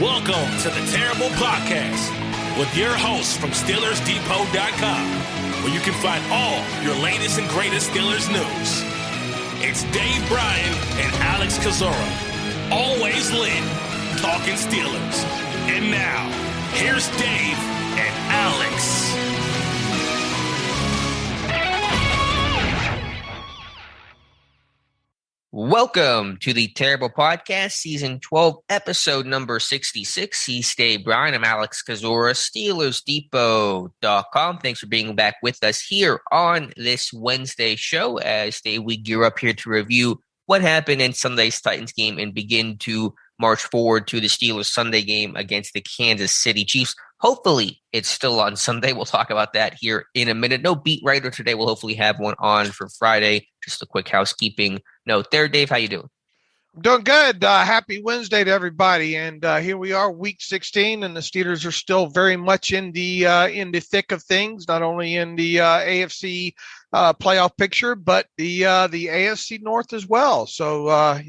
Welcome to the Terrible Podcast with your hosts from SteelersDepot.com, where you can find all your latest and greatest Steelers news. It's Dave Bryan and Alex Kozora, always lit, talking Steelers. And now, here's Dave and Alex. Welcome to the Terrible Podcast, Season 12, Episode number 66. He's Dave Bryan. I'm Alex Kozora, SteelersDepot.com. Thanks for being back with us here on this Wednesday show as we gear up here to review what happened in Sunday's Titans game and begin to march forward to the Steelers Sunday game against the Kanas City Chiefs. Hopefully, it's still on Sunday. We'll talk about that here in a minute. No beat writer today. We'll hopefully have one on for Friday. Just a quick housekeeping note there. Dave, how you doing? I'm doing good. Happy Wednesday to everybody. And here we are, Week 16, and the Steelers are still very much in the thick of things, not only in the AFC playoff picture, but the AFC North as well. So, a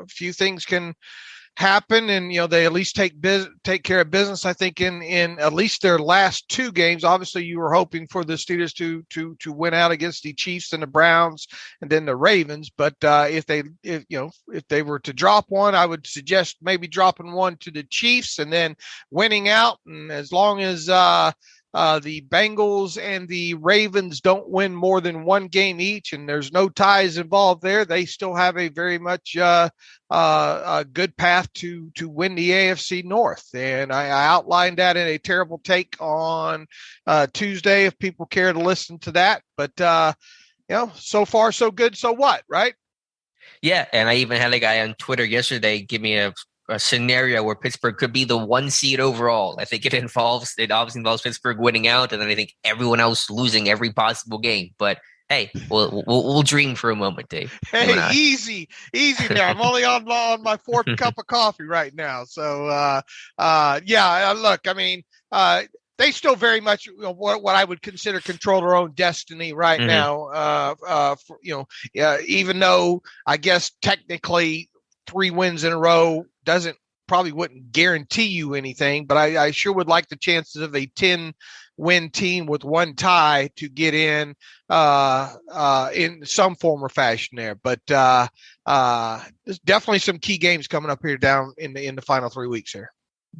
few things can happen, and they at least take care of business. I think in at least their last two games. Obviously, you were hoping for the Steelers to win out against the Chiefs and the Browns, and then the Ravens. But if they were to drop one, I would suggest maybe dropping one to the Chiefs and then winning out. And as long as the Bengals and the Ravens don't win more than one game each, and there's no ties involved there, they still have a very much a good path to win the AFC North. And I outlined that in a terrible take on Tuesday, if people care to listen to that. But, so far, so good. So what, right? Yeah, and I even had a guy on Twitter yesterday give me a scenario where Pittsburgh could be the one seed overall. I think it obviously involves Pittsburgh winning out, and then I think everyone else losing every possible game. But hey, we'll dream for a moment, Dave. Hey, easy there. I'm only on my fourth cup of coffee right now. So, look, I mean, they still very much, what I would consider control their own destiny right now. Even though I guess technically 3 wins in a row probably wouldn't guarantee you anything, but I sure would like the chances of a 10-win team with one tie to get in some form or fashion there. But there's definitely some key games coming up here down in the final 3 weeks here.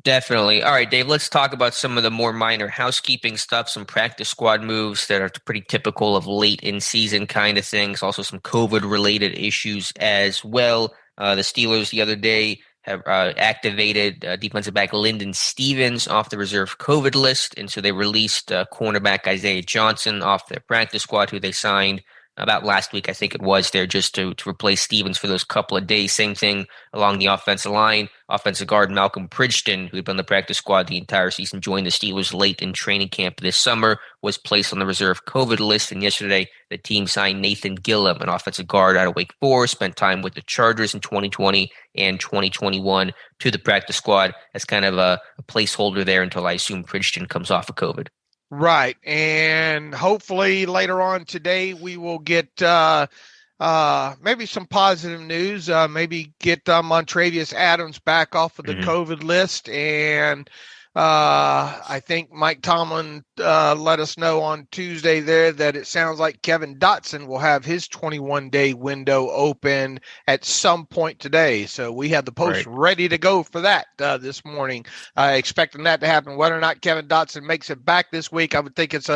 Definitely. All right, Dave, let's talk about some of the more minor housekeeping stuff, some practice squad moves that are pretty typical of late in season kind of things, also some COVID-related issues as well. The Steelers the other day have activated defensive back Lyndon Stevens off the reserve COVID list, and so they released cornerback Isaiah Johnson off their practice squad, who they signed about last week, I think it was, there just to replace Stevens for those couple of days. Same thing along the offensive line. Offensive guard Malcolm Pridgeton, who had been on the practice squad the entire season, joined the Steelers late in training camp this summer, was placed on the reserve COVID list. And yesterday, the team signed Nathan Gillum, an offensive guard out of Wake Forest, spent time with the Chargers in 2020 and 2021 to the practice squad as kind of a placeholder there until I assume Pridgeton comes off of COVID. Right. And hopefully later on today, we will get maybe some positive news, maybe get Montravius Adams back off of the COVID list. And I think Mike Tomlin let us know on Tuesday there that it sounds like Kevin Dotson will have his 21-day window open at some point today. So we have the post ready to go for that this morning, expecting that to happen. Whether or not Kevin Dotson makes it back this week, I would think it's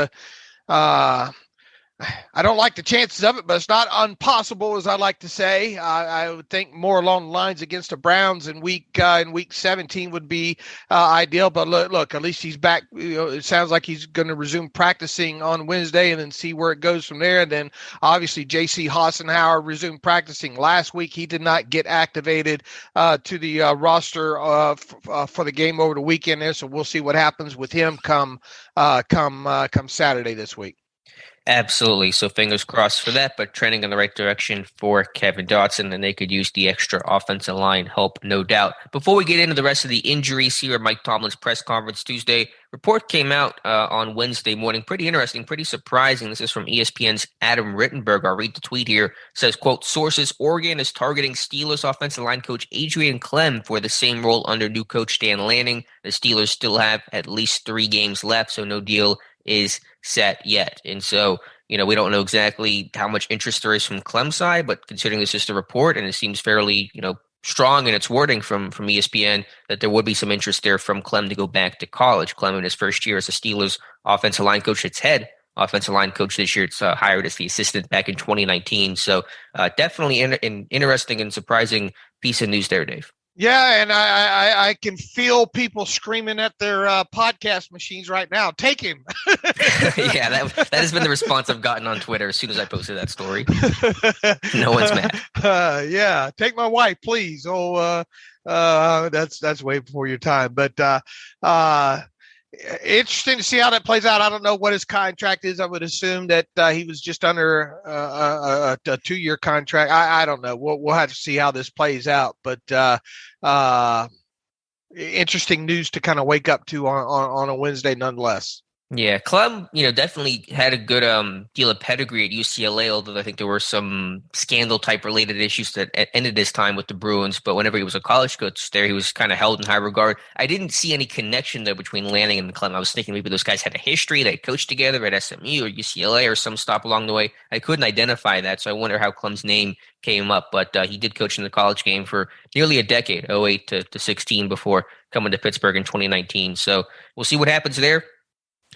I don't like the chances of it, but it's not impossible, as I like to say. I would think more along the lines against the Browns in week 17 would be ideal. But look, at least he's back. It sounds like he's going to resume practicing on Wednesday and then see where it goes from there. And then obviously J.C. Hassenauer resumed practicing last week. He did not get activated to the roster for the game over the weekend there. So we'll see what happens with him come Saturday this week. Absolutely. So fingers crossed for that, but trending in the right direction for Kevin Dotson, and they could use the extra offensive line help, no doubt. Before we get into the rest of the injuries here at Mike Tomlin's press conference Tuesday, report came out on Wednesday morning. Pretty interesting, pretty surprising. This is from ESPN's Adam Rittenberg. I'll read the tweet here. It says, quote, sources, Oregon is targeting Steelers offensive line coach Adrian Klemm for the same role under new coach Dan Lanning. The Steelers still have at least 3 games left, so no deal is set yet. And so, we don't know exactly how much interest there is from Clem's side, but considering this is the report and it seems fairly, strong in its wording from ESPN, that there would be some interest there from Klemm to go back to college. Klemm in his first year as a Steelers offensive line coach, its head offensive line coach this year. It's hired as the assistant back in 2019. So definitely an interesting and surprising piece of news there, Dave. Yeah, and I can feel people screaming at their podcast machines right now. Take him. Yeah, that has been the response I've gotten on Twitter as soon as I posted that story. No one's mad. Yeah, take my wife, please. That's way before your time. But interesting to see how that plays out. I don't know what his contract is. I would assume that he was just under a 2-year contract. I don't know. We'll have to see how this plays out. But interesting news to kind of wake up to on a Wednesday nonetheless. Yeah, Klemm, definitely had a good deal of pedigree at UCLA, although I think there were some scandal-type related issues that ended his time with the Bruins. But whenever he was a college coach there, he was kind of held in high regard. I didn't see any connection, though, between Lanning and Klemm. I was thinking maybe those guys had a history. They coached together at SMU or UCLA or some stop along the way. I couldn't identify that, so I wonder how Klemm's name came up. But he did coach in the college game for nearly a decade, 08 to 16, before coming to Pittsburgh in 2019. So we'll see what happens there.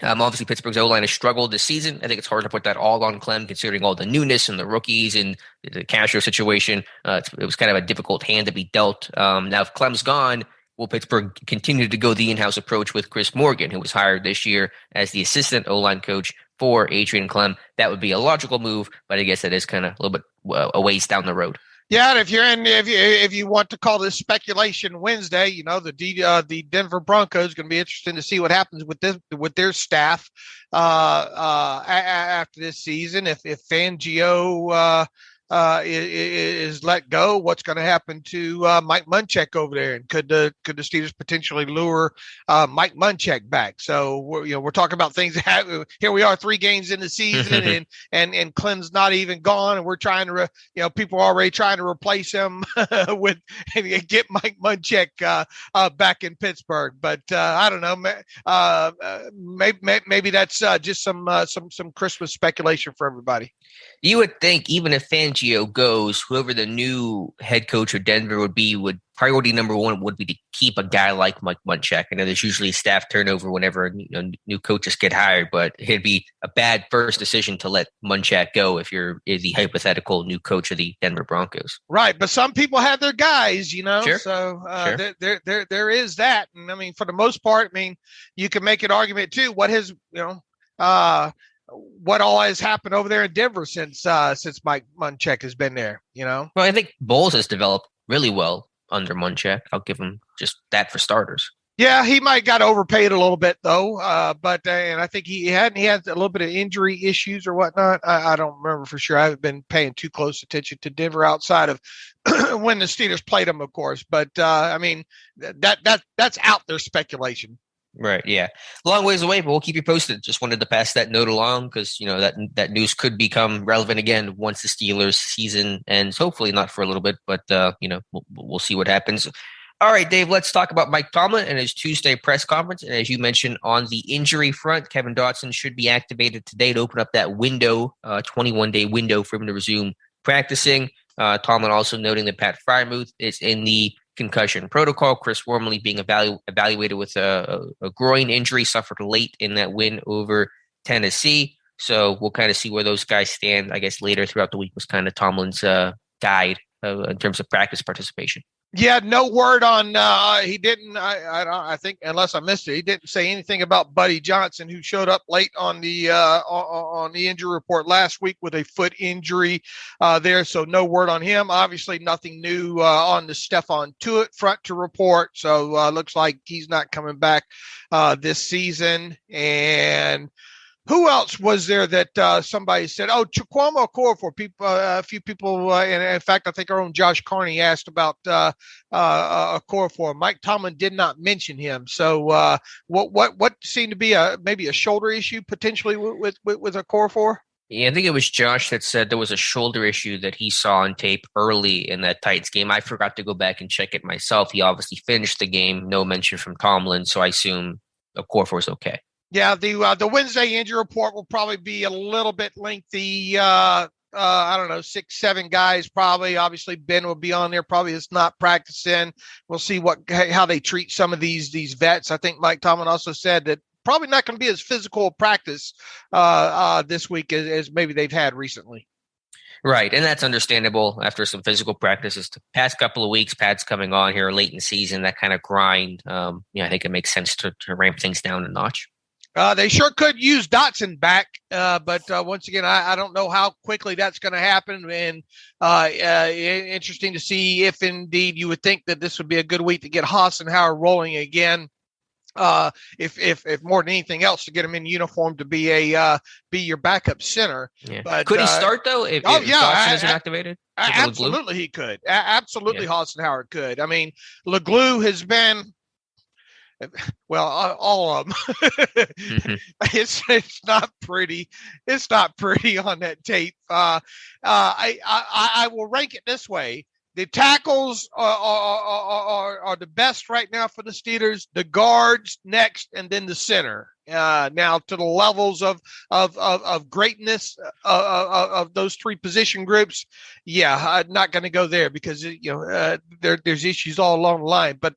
Obviously, Pittsburgh's O-line has struggled this season. I think it's hard to put that all on Klemm, considering all the newness and the rookies and the Castro situation. It was kind of a difficult hand to be dealt. Now, if Klemm's gone, will Pittsburgh continue to go the in-house approach with Chris Morgan, who was hired this year as the assistant O-line coach for Adrian Klemm? That would be a logical move, but I guess that is kind of a little bit a ways down the road. Yeah, and if you want to call this speculation Wednesday, the Denver Broncos going to be interesting to see what happens with their staff after this season. If Fangio is let go, what's going to happen to Mike Munchak over there, and could the Steelers potentially lure Mike Munchak back? So we're talking about things that happen. Here we are 3 games in the season, and Klemm's not even gone, and we're trying to people are already trying to replace him with and get Mike Munchak back in Pittsburgh. But I don't know, maybe that's just some Christmas speculation for everybody. You would think even if Fangio goes, whoever the new head coach of Denver would be, priority number one would be to keep a guy like Mike Munchak. I know there's usually staff turnover whenever new coaches get hired, but it'd be a bad first decision to let Munchak go if you're the hypothetical new coach of the Denver Broncos. Right, but some people have their guys, Sure. So Sure. There is that, and I mean, for the most part, you can make an argument too. What all has happened over there in Denver since Mike Munchak has been there, Well, I think Bowles has developed really well under Munchak. I'll give him just that for starters. Yeah, he might got overpaid a little bit though, but and I think he had a little bit of injury issues or whatnot. I don't remember for sure. I haven't been paying too close attention to Denver outside of when the Steelers played them, of course. But that's out there speculation. Right. Yeah. Long ways away, but we'll keep you posted. Just wanted to pass that note along because, that news could become relevant again once the Steelers season ends. Hopefully not for a little bit, but, we'll see what happens. All right, Dave, let's talk about Mike Tomlin and his Tuesday press conference. And as you mentioned, on the injury front, Kevin Dotson should be activated today to open up that window, 21-day window for him to resume practicing. Tomlin also noting that Pat Freiermuth is in the concussion protocol. Chris Wormley being evaluated with a groin injury suffered late in that win over Tennessee. So we'll kind of see where those guys stand, I guess, later throughout the week was kind of Tomlin's guide in terms of practice participation. Yeah, no word on. He didn't. I think, unless I missed it, he didn't say anything about Buddy Johnson, who showed up late on the injury report last week with a foot injury there. So no word on him. Obviously, nothing new on the Stephon Tuitt front to report. So looks like he's not coming back this season. And Who else was there that somebody said? Oh, Chukwuma Okorafor. People, a few people, and in fact, I think our own Josh Carney asked about Okorafor. Mike Tomlin did not mention him. So, what seemed to be maybe a shoulder issue potentially with Okorafor? Yeah, I think it was Josh that said there was a shoulder issue that he saw on tape early in that Titans game. I forgot to go back and check it myself. He obviously finished the game. No mention from Tomlin, so I assume Okorafor's okay. Yeah, the Wednesday injury report will probably be a little bit lengthy. I don't know, 6-7 guys probably. Obviously, Ben will be on there. Probably is not practicing. We'll see how they treat some of these vets. I think Mike Tomlin also said that probably not going to be as physical practice this week as maybe they've had recently. Right, and that's understandable after some physical practices. The past couple of weeks, Pat's coming on here late in the season, that kind of grind. I think it makes sense to ramp things down a notch. They sure could use Dotson back, but once again, I don't know how quickly that's going to happen. And interesting to see if indeed you would think that this would be a good week to get Hassenauer rolling again. If more than anything else, to get him in uniform to be your backup center. Yeah. But could he start though? If Dotson isn't activated, absolutely he could. Absolutely, yeah. Hassenauer could. I mean, LeGlue has been. Well, all of them. Mm-hmm. It's not pretty. It's not pretty on that tape. I will rank it this way: the tackles are the best right now for the Steelers. The guards next, and then the center. Now to the levels of greatness of those three position groups, yeah, I'm not going to go there because there's issues all along the line. But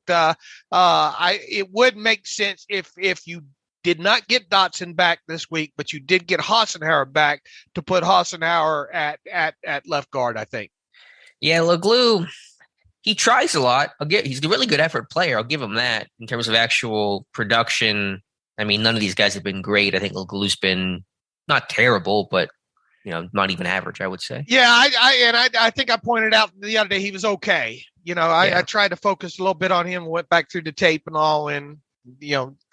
it would make sense if you did not get Dotson back this week, but you did get Hassenauer back, to put Hassenauer at left guard, I think. Yeah, LeGlue, he tries a lot. He's a really good effort player. I'll give him that in terms of actual production. I mean, none of these guys have been great. I think LeGlue's been not terrible, but not even average, I would say. Yeah, I think I pointed out the other day he was okay. I tried to focus a little bit on him, went back through the tape and all, and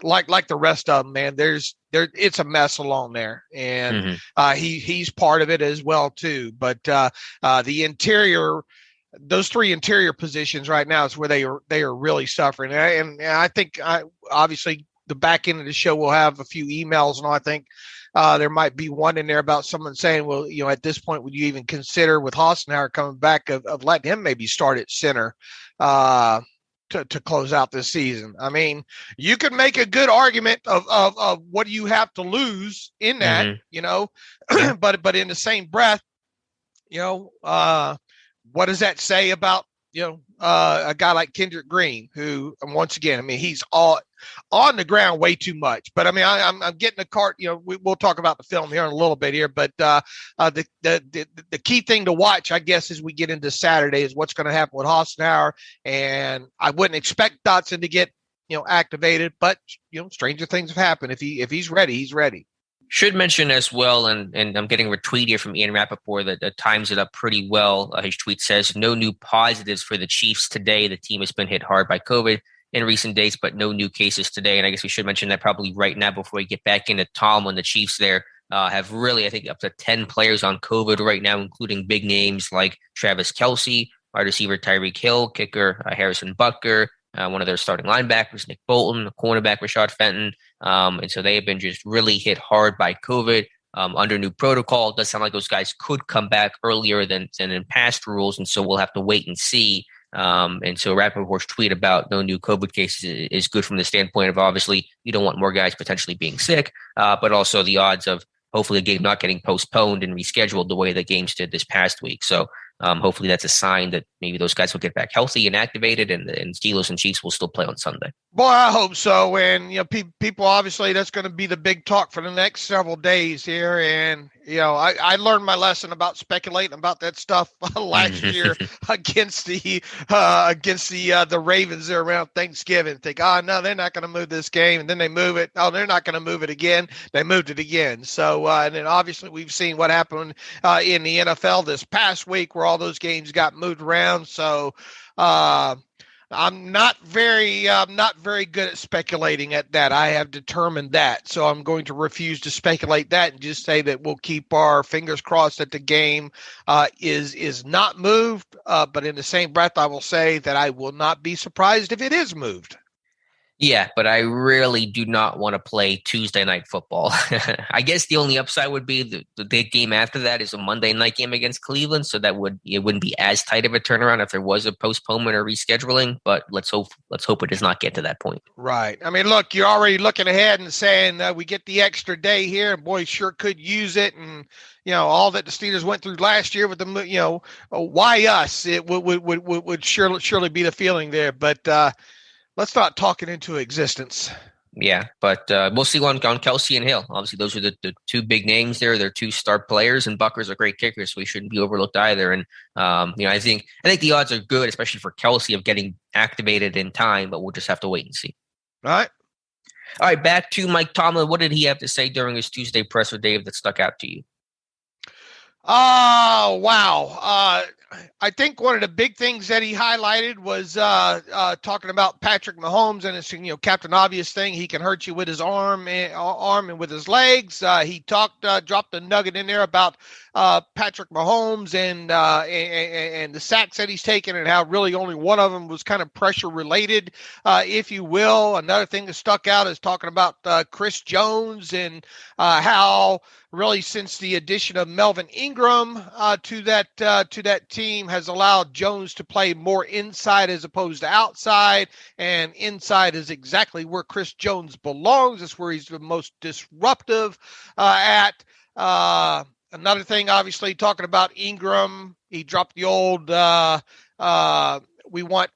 like the rest of them, man, it's a mess along there, and he's part of it as well too. But the interior, those three interior positions right now is where they are really suffering, and I think obviously the back end of the show we'll have a few emails, and I think there might be one in there about someone saying, well, at this point, would you even consider, with Hassenauer coming back, of letting him maybe start at center to close out this season? I mean, you could make a good argument of what do you have to lose in that, but in the same breath, what does that say about a guy like Kendrick Green, who, once again, I mean, he's all on the ground way too much. But I mean, I'm getting the cart. We'll talk about the film here in a little bit here. But the key thing to watch, I guess, as we get into Saturday, is what's going to happen with Hassenauer. And I wouldn't expect Dotson to get activated, but stranger things have happened. If he's ready, he's ready. Should mention as well, and I'm getting a retweet here from Ian Rappaport that times it up pretty well. His tweet says, no new positives for the Chiefs today. The team has been hit hard by COVID in recent days, but no new cases today. And I guess we should mention that probably right now before we get back into Tomlin. The Chiefs there have really, I think, up to 10 players on COVID right now, including big names like Travis Kelce, wide receiver Tyreek Hill, kicker Harrison Butker, one of their starting linebackers, Nick Bolton, cornerback Rashad Fenton. And so they have been just really hit hard by COVID under new protocol. It does sound like those guys could come back earlier than in past rules. And so we'll have to wait and see. And so Rappaport's tweet about no new COVID cases is good from the standpoint of, obviously, you don't want more guys potentially being sick, but also the odds of hopefully the game not getting postponed and rescheduled the way the games did this past week. So hopefully that's a sign that maybe those guys will get back healthy and activated, and Steelers and Chiefs will still play on Sunday. Boy, I hope so. And, people, obviously, that's going to be the big talk for the next several days here. And, I learned my lesson about speculating about that stuff last year against the Ravens there around Thanksgiving. Think, no, they're not going to move this game. And then they move it. Oh, they're not going to move it again. They moved it again. So, and then obviously we've seen what happened in the NFL this past week, where all those games got moved around. So, I'm not very good at speculating at that. I have determined that, so I'm going to refuse to speculate that and just say that we'll keep our fingers crossed that the game is not moved. But in the same breath, I will say that I will not be surprised if it is moved. Yeah, but I really do not want to play Tuesday night football. I guess the only upside would be the game after that is a Monday night game against Cleveland, so it wouldn't be as tight of a turnaround if there was a postponement or rescheduling. But let's hope it does not get to that point. Right. I mean, look, you're already looking ahead and saying we get the extra day here, and boy, sure could use it. And all that the Steelers went through last year with the why us? It would surely be the feeling there, but. Let's not talk it into existence. Yeah, but we'll see on Kelsey and Hill. Obviously, those are the two big names there. They're two star players, and Bucker's a great kicker, so he shouldn't be overlooked either. And I think the odds are good, especially for Kelsey, of getting activated in time. But we'll just have to wait and see. All right. Back to Mike Tomlin. What did he have to say during his Tuesday presser, Dave, that stuck out to you? Oh, wow. I think one of the big things that he highlighted was talking about Patrick Mahomes, and it's Captain Obvious thing. He can hurt you with his arm and with his legs. He dropped a nugget in there about Patrick Mahomes and the sacks that he's taken, and how really only one of them was kind of pressure related, if you will. Another thing that stuck out is talking about Chris Jones and how really since the addition of Melvin Ingram to that team has allowed Jones to play more inside as opposed to outside, and inside is exactly where Chris Jones belongs. It's where he's the most disruptive at. Another thing, obviously, talking about Ingram, he dropped the old we want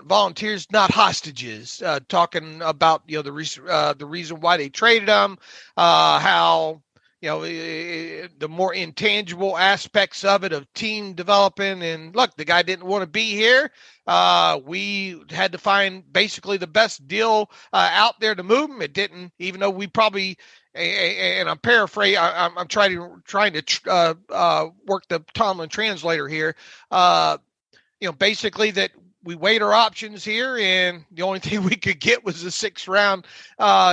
volunteers, not hostages. Talking about the reason why they traded him, how the more intangible aspects of it, of team developing. And look, the guy didn't want to be here. We had to find basically the best deal out there to move him. It didn't, even though we probably. And I'm paraphrasing. I'm trying to work the Tomlin translator here. Basically that we weighed our options here, and the only thing we could get was a 6th round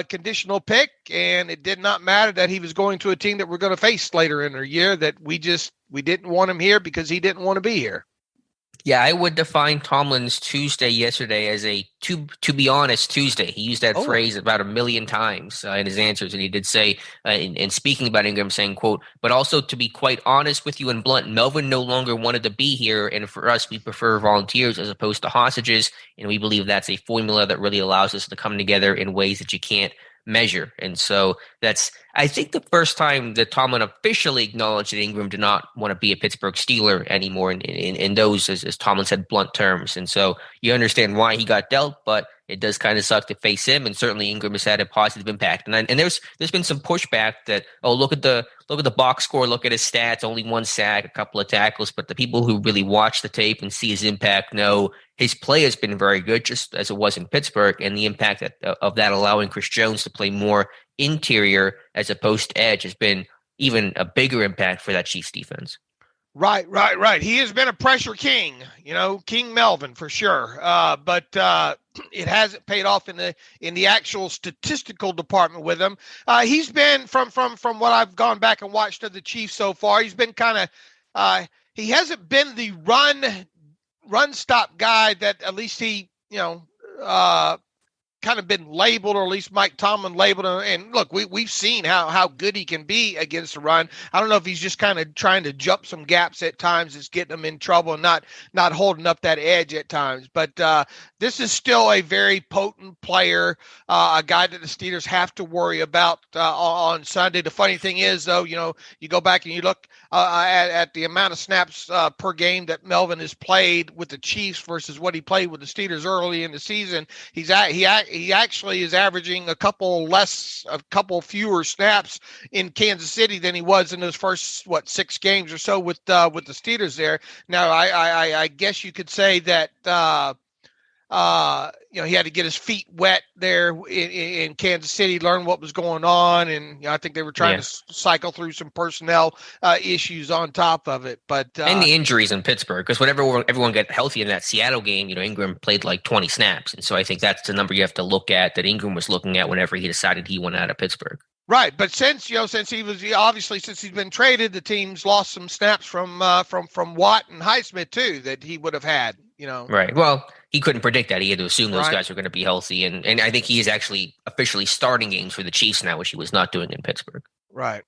conditional pick, and it did not matter that he was going to a team that we're going to face later in the year. That we didn't want him here because he didn't want to be here. Yeah, I would define Tomlin's Tuesday yesterday as a to be honest Tuesday. He used that phrase about 1 million times in his answers, and he did say, in speaking about Ingram, saying, quote, "But also to be quite honest with you and blunt, Melvin no longer wanted to be here, and for us, we prefer volunteers as opposed to hostages, and we believe that's a formula that really allows us to come together in ways that you can't measure." And so that's, I think, the first time that Tomlin officially acknowledged that Ingram did not want to be a Pittsburgh Steeler anymore in those, as Tomlin said, blunt terms. And so you understand why he got dealt, but it does kind of suck to face him. And certainly Ingram has had a positive impact. And there's been some pushback that, look at the box score, look at his stats, only 1 sack, a couple of tackles. But the people who really watch the tape and see his impact know his play has been very good, just as it was in Pittsburgh, and the impact of that allowing Chris Jones to play more interior as opposed to edge has been even a bigger impact for that Chiefs defense. Right. He has been a pressure king, King Melvin for sure. But it hasn't paid off in the actual statistical department with him. He's been from what I've gone back and watched of the Chiefs so far. He's been kind of he hasn't been the run stop guy that at least he kind of been labeled, or at least Mike Tomlin labeled him. And look, we've seen how good he can be against the run. I don't know if he's just kind of trying to jump some gaps at times. It's getting him in trouble and not holding up that edge at times. But this is still a very potent player, a guy that the Steelers have to worry about on Sunday. The funny thing is, though, you go back and you look at the amount of snaps per game that Melvin has played with the Chiefs versus what he played with the Steelers early in the season. He actually is averaging a couple fewer snaps in Kansas City than he was in those first 6 games or so with the Steelers there. Now I guess you could say that he had to get his feet wet there in Kansas City, learn what was going on. And I think they were trying to cycle through some personnel issues on top of it. But and the injuries in Pittsburgh, because whenever everyone got healthy in that Seattle game, Ingram played like 20 snaps. And so I think that's the number you have to look at, that Ingram was looking at whenever he decided he went out of Pittsburgh. Right, but since he's been traded, the team's lost some snaps from Watt and Highsmith too that he would have had. Right. Well, he couldn't predict that. He had to assume those guys were going to be healthy, and I think he is actually officially starting games for the Chiefs now, which he was not doing in Pittsburgh. Right.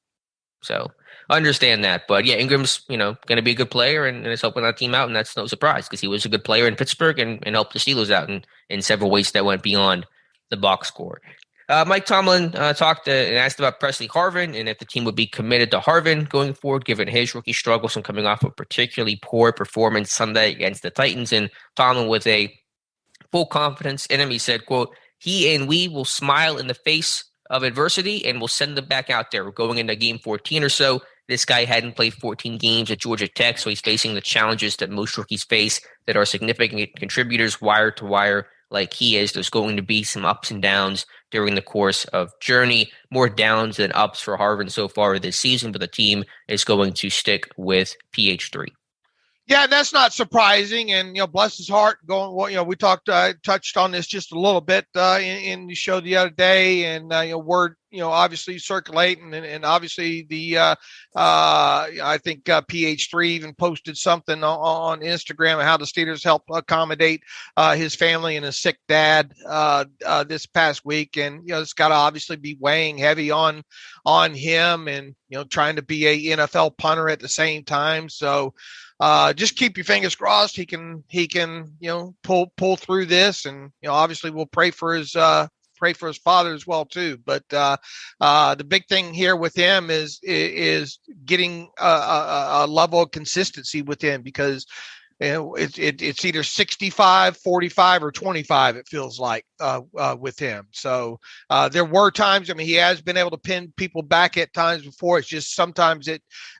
So I understand that, but yeah, Ingram's going to be a good player and is helping that team out, and that's no surprise because he was a good player in Pittsburgh and helped the Steelers out in several ways that went beyond the box score. Mike Tomlin talked and asked about Presley Harvin and if the team would be committed to Harvin going forward, given his rookie struggles and coming off a particularly poor performance Sunday against the Titans. And Tomlin, with a full confidence in him, he said, quote, "He and we will smile in the face of adversity and we'll send them back out there. We're going into game 14 or so. This guy hadn't played 14 games at Georgia Tech, so he's facing the challenges that most rookies face that are significant contributors wire to wire like he is. There's going to be some ups and downs during the course of journey, more downs than ups for Harvin so far this season, but the team is going to stick with PH3. Yeah, that's not surprising, and bless his heart. We touched on this just a little bit in the show the other day, and word obviously circulating, and obviously the I think PH3 even posted something on Instagram of how the Steelers help accommodate his family and his sick dad this past week, and it's got to obviously be weighing heavy on him, and trying to be a NFL punter at the same time. So just keep your fingers crossed he can pull through this, and obviously we'll pray for his father as well too. But the big thing here with him is getting a level of consistency with him, because it's either 65, 45, or 25, it feels like, with him. So there were times, he has been able to pin people back at times before. It's just sometimes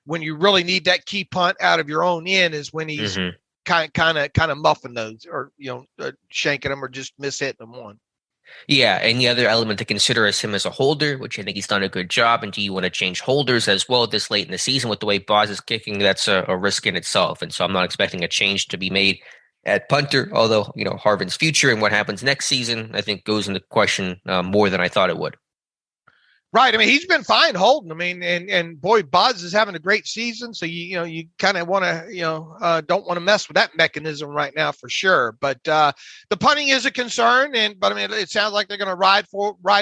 when you really need that key punt out of your own end is when he's kind of muffing those, or, shanking them or just mishitting them one. Yeah, and the other element to consider is him as a holder, which I think he's done a good job. And do you want to change holders as well this late in the season with the way Boz is kicking? That's a risk in itself. And so I'm not expecting a change to be made at punter, although, Harvin's future and what happens next season, I think, goes into question more than I thought it would. Right. He's been fine holding. And boy, Boz is having a great season. So, you kind of want to, don't want to mess with that mechanism right now for sure. But the punting is a concern. But it sounds like they're going to ride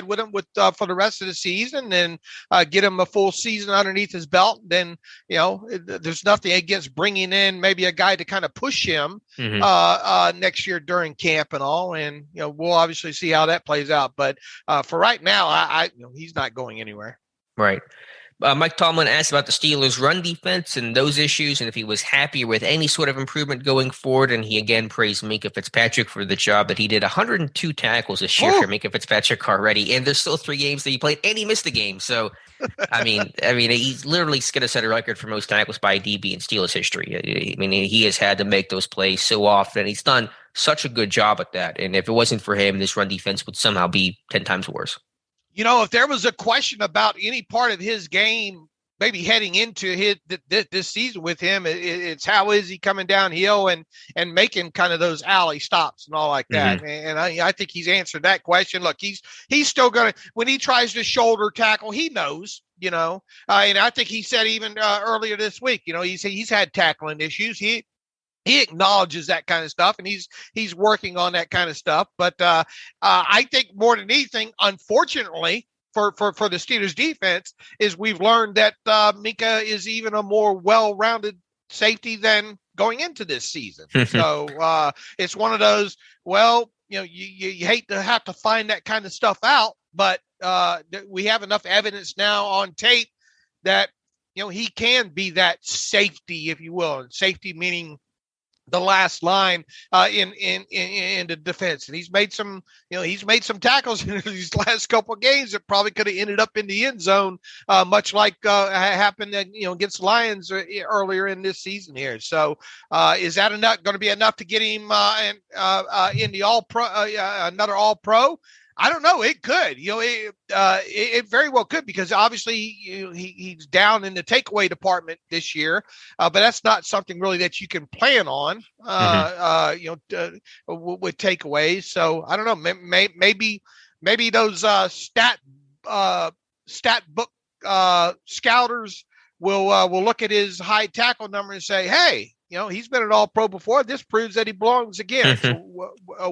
with him for the rest of the season and get him a full season underneath his belt. Then, there's nothing against bringing in maybe a guy to kind of push him next year during camp and all. And, we'll obviously see how that plays out. But for right now, he's not going anywhere. Right. Mike Tomlin asked about the Steelers' run defense and those issues, and if he was happy with any sort of improvement going forward. And he again praised Minkah Fitzpatrick for the job that he did. 102 tackles this year for Minkah Fitzpatrick already, and there's still 3 games that he played, and he missed a game. So, he's literally going to set a record for most tackles by a DB in Steelers history. He has had to make those plays so often, and he's done such a good job at that. And if it wasn't for him, this run defense would somehow be 10 times worse. If there was a question about any part of his game, maybe heading into this season with him, it's how is he coming downhill and making kind of those alley stops and all like that. And I think he's answered that question. Look, he's still going to, when he tries to shoulder tackle, he knows, and I think he said even earlier this week, he's had tackling issues. He acknowledges that kind of stuff, and he's working on that kind of stuff. But I think more than anything, unfortunately for the Steelers defense, is we've learned that Minkah is even a more well-rounded safety than going into this season. So it's one of those, you hate to have to find that kind of stuff out, but we have enough evidence now on tape that, he can be that safety, if you will. And safety meaning the last line in the defense, and he's made some tackles in these last couple of games that probably could have ended up in the end zone, much like happened against the Lions earlier in this season here. So is that going to be enough to get him in the All Pro, another All Pro? I don't know. It could, it very well could, because obviously he's down in the takeaway department this year, but that's not something really that you can plan on, with takeaways. So I don't know. Maybe those stat book scouters will look at his high tackle number and say, hey, he's been an All-Pro before. This proves that he belongs again. So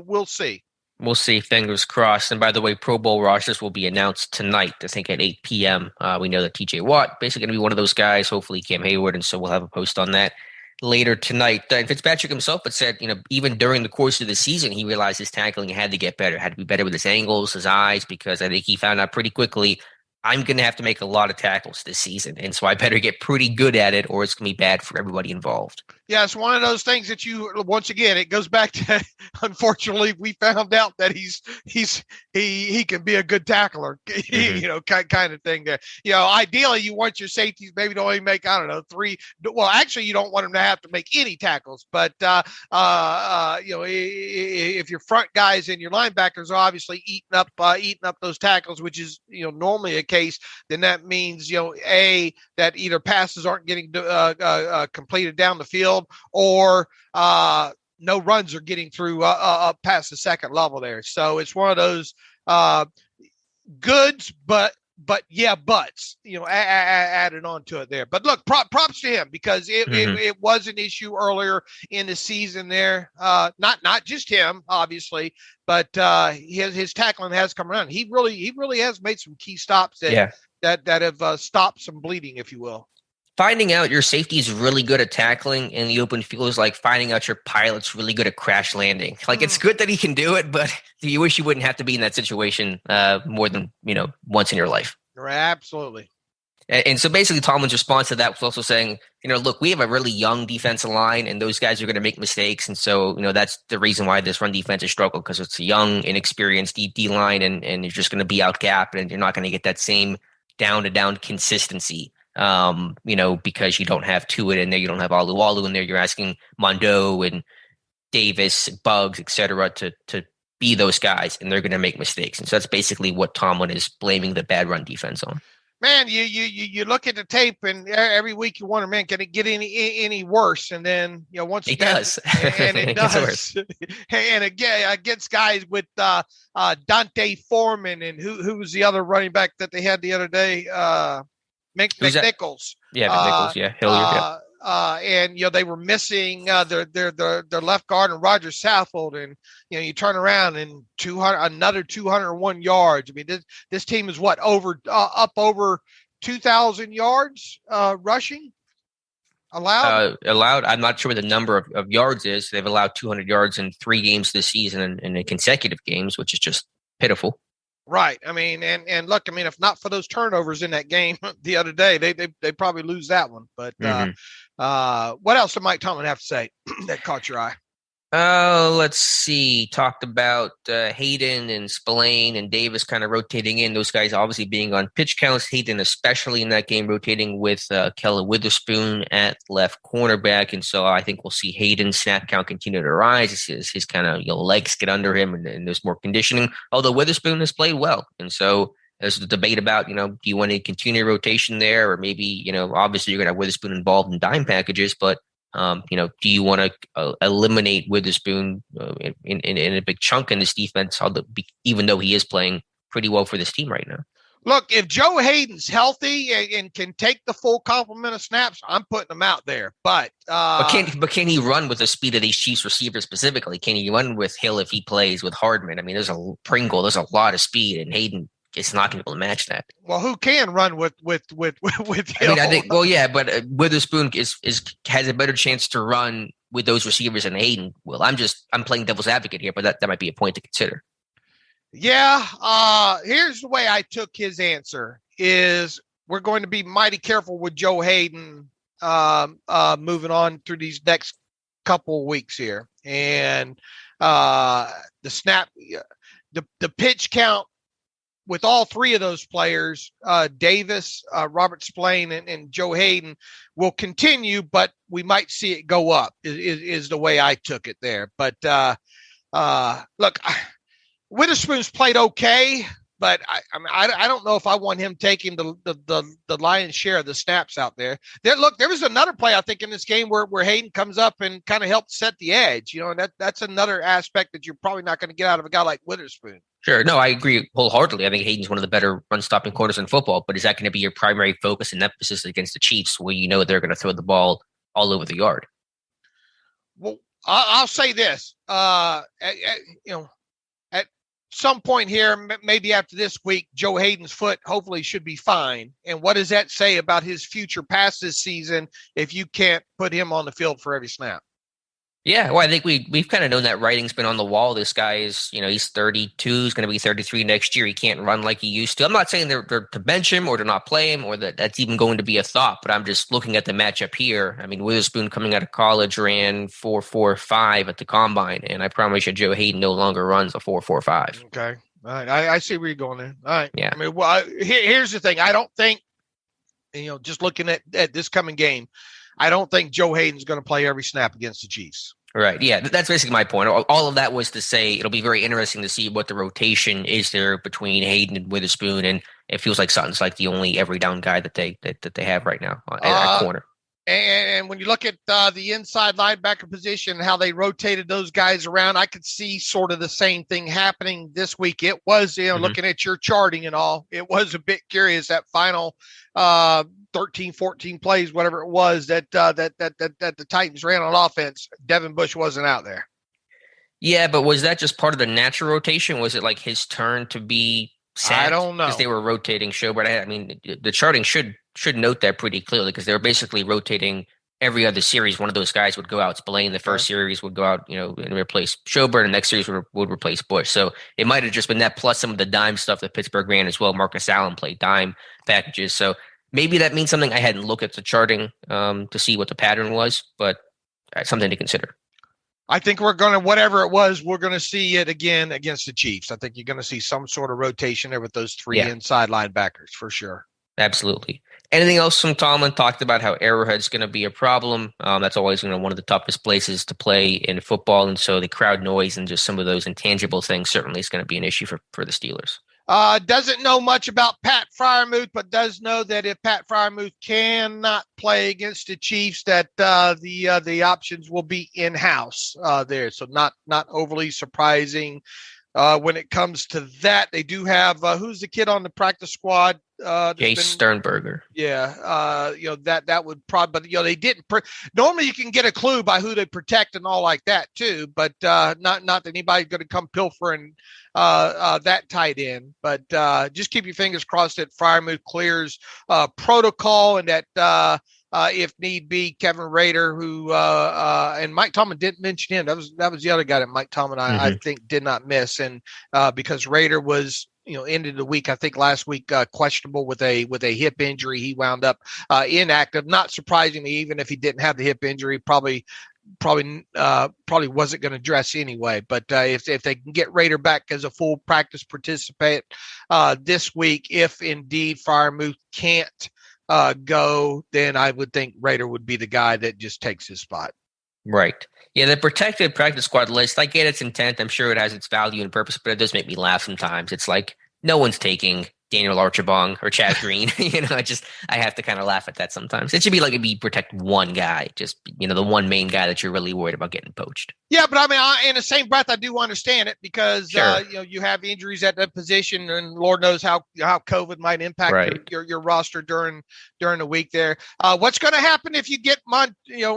we'll see. We'll see. Fingers crossed. And by the way, Pro Bowl rosters will be announced tonight, I think at 8 p.m. We know that TJ Watt basically going to be one of those guys, hopefully Cam Hayward, and so we'll have a post on that later tonight. And Fitzpatrick himself had said, even during the course of the season, he realized his tackling had to get better, had to be better with his angles, his eyes, because I think he found out pretty quickly, I'm going to have to make a lot of tackles this season, and so I better get pretty good at it, or it's going to be bad for everybody involved. Yeah, it's one of those things that once again, it goes back to, unfortunately, we found out that he can be a good tackler, kind of thing there. Ideally, you want your safeties maybe to only make, 3. Well, actually, you don't want them to have to make any tackles, but if your front guys and your linebackers are obviously eating up those tackles, which is normally a case, then that means that either passes aren't getting completed down the field, or no runs are getting through up past the second level there. So it's one of those goods, but buts, added on to it there. But look, props to him, because it was an issue earlier in the season there. Not just him, obviously, but his tackling has come around. He really has made some key stops that have stopped some bleeding, if you will. Finding out your safety is really good at tackling in the open field is like finding out your pilot's really good at crash landing. Like, it's good that he can do it, but you wish you wouldn't have to be in that situation more than, once in your life. Absolutely. And so basically Tomlin's response to that was also saying, look, we have a really young defensive line, and those guys are going to make mistakes. And so, that's the reason why this run defense is struggled, because it's a young, inexperienced D line, and you're just going to be outgapped, and you're not going to get that same down-to-down consistency. Because you don't have Tuitt in there, you don't have Alualu in there. You're asking Mondo and Davis, Buggs, etc., to be those guys, and they're going to make mistakes. And so that's basically what Tomlin is blaming the bad run defense on. Man, you look at the tape, and every week you wonder, man, can it get any worse? And then once it again, does, and it does. And again, against guys with Dante Foreman, and who was the other running back that they had the other day? McNichols. Yeah, McNichols. Hilliard. And they were missing their left guard and Roger Saffold, and you turn around and another 201 yards. I mean, this team is up over 2,000 yards rushing allowed. I'm not sure what the number of yards is. They've allowed 200 yards in 3 games this season, and in consecutive games, which is just pitiful. Right. I mean, and look, I mean, if not for those turnovers in that game the other day, they probably lose that one. But what else did Mike Tomlin have to say that caught your eye? Let's see. Talked about Hayden and Spillane and Davis kind of rotating in. Those guys obviously being on pitch counts. Hayden, especially in that game, rotating with Kella Witherspoon at left cornerback. And so I think we'll see Hayden's snap count continue to rise as his kind of legs get under him and there's more conditioning. Although Witherspoon has played well. And so there's the debate about, do you want to continue rotation there, or maybe, obviously you're going to have Witherspoon involved in dime packages, but do you want to eliminate Witherspoon in a big chunk in this defense, even though he is playing pretty well for this team right now? Look, if Joe Hayden's healthy and can take the full complement of snaps, I'm putting him out there. But can he run with the speed of these Chiefs receivers specifically? Can he run with Hill if he plays with Hardman? I mean, there's a lot of speed, and Hayden is not going to be able to match that. Well, who can run with Hill? I think, but Witherspoon has a better chance to run with those receivers than Hayden will. I'm playing devil's advocate here, but that might be a point to consider. Yeah. Here's the way I took his answer is we're going to be mighty careful with Joe Hayden moving on through these next couple of weeks here. And the pitch count with all three of those players, Davis, Robert Spillane, and Joe Hayden, will continue, but we might see it go up is the way I took it there. But look, Witherspoon's played okay, but I don't know if I want him taking the lion's share of the snaps out there. There was another play I think in this game where Hayden comes up and kind of helps set the edge. And that's another aspect that you're probably not going to get out of a guy like Witherspoon. Sure. No, I agree wholeheartedly. I think Hayden's one of the better run-stopping corners in football, but is that going to be your primary focus and emphasis against the Chiefs, where they're going to throw the ball all over the yard? Well, I'll say this. At some point here, maybe after this week, Joe Hayden's foot hopefully should be fine. And what does that say about his future past this season if you can't put him on the field for every snap? Yeah, well, I think we've kind of known that writing's been on the wall. This guy is, he's 32, he's going to be 33 next year. He can't run like he used to. I'm not saying they're to bench him or to not play him or that's even going to be a thought, but I'm just looking at the matchup here. I mean, Witherspoon coming out of college ran 4.45 at the combine, and I promise you Joe Hayden no longer runs a 4.45. Okay. All right. I see where you're going there. All right. Yeah. I mean, well, here's the thing. I don't think, just looking at this coming game, I don't think Joe Hayden's going to play every snap against the Chiefs. Right. Yeah, that's basically my point. All of that was to say it'll be very interesting to see what the rotation is there between Hayden and Witherspoon, and it feels like Sutton's like the only every down guy that they have right now at corner. And when you look at the inside linebacker position, how they rotated those guys around, I could see sort of the same thing happening this week. It was, looking at your charting and all, it was a bit curious that final 13, 14 plays, whatever it was that the Titans ran on offense. Devin Bush wasn't out there. Yeah, but was that just part of the natural rotation? Was it like his turn to be sacked? I don't know. Because they were rotating Schobert. I mean, the charting should note that pretty clearly because they were basically rotating every other series. One of those guys would go out. Spillane, the first series, would go out, and replace Schobert. And the next series would replace Bush. So it might have just been that plus some of the dime stuff that Pittsburgh ran as well. Marcus Allen played dime packages. So maybe that means something. I hadn't looked at the charting to see what the pattern was, but something to consider. I think whatever it was, we're going to see it again against the Chiefs. I think you're going to see some sort of rotation there with those three inside linebackers for sure. Absolutely. Anything else from Tomlin? Talked about how Arrowhead's going to be a problem. That's always one of the toughest places to play in football. And so the crowd noise and just some of those intangible things certainly is going to be an issue for the Steelers. Doesn't know much about Pat Freiermuth, but does know that if Pat Freiermuth cannot play against the Chiefs, that the options will be in-house there. So not overly surprising when it comes to that. They do have who's the kid on the practice squad? Jace Sternberger. Yeah, that would probably, but they didn't. Normally, you can get a clue by who they protect and all like that too, but not that anybody's going to come pilfering that tight end. But just keep your fingers crossed that Freiermuth clears protocol and that if need be, Kevin Rader, who and Mike Tomlin didn't mention him. That was the other guy that Mike Tomlin I think did not miss, and because Rader was. Ended the week, I think last week, questionable with a hip injury. He wound up inactive. Not surprisingly, even if he didn't have the hip injury, probably wasn't going to dress anyway. But if they can get Rader back as a full practice participant this week, if indeed Freiermuth can't go, then I would think Rader would be the guy that just takes his spot. Right. Yeah, the protected practice squad list, I get its intent. I'm sure it has its value and purpose, but it does make me laugh sometimes. It's like no one's taking Daniel Archibong or Chad Green. I have to kind of laugh at that sometimes. It should be like it'd be protect one guy, just, the one main guy that you're really worried about getting poached. Yeah, but I mean, in the same breath, I do understand it because, sure. You have injuries at that position and Lord knows how COVID might impact your roster during the week there. What's going to happen if you get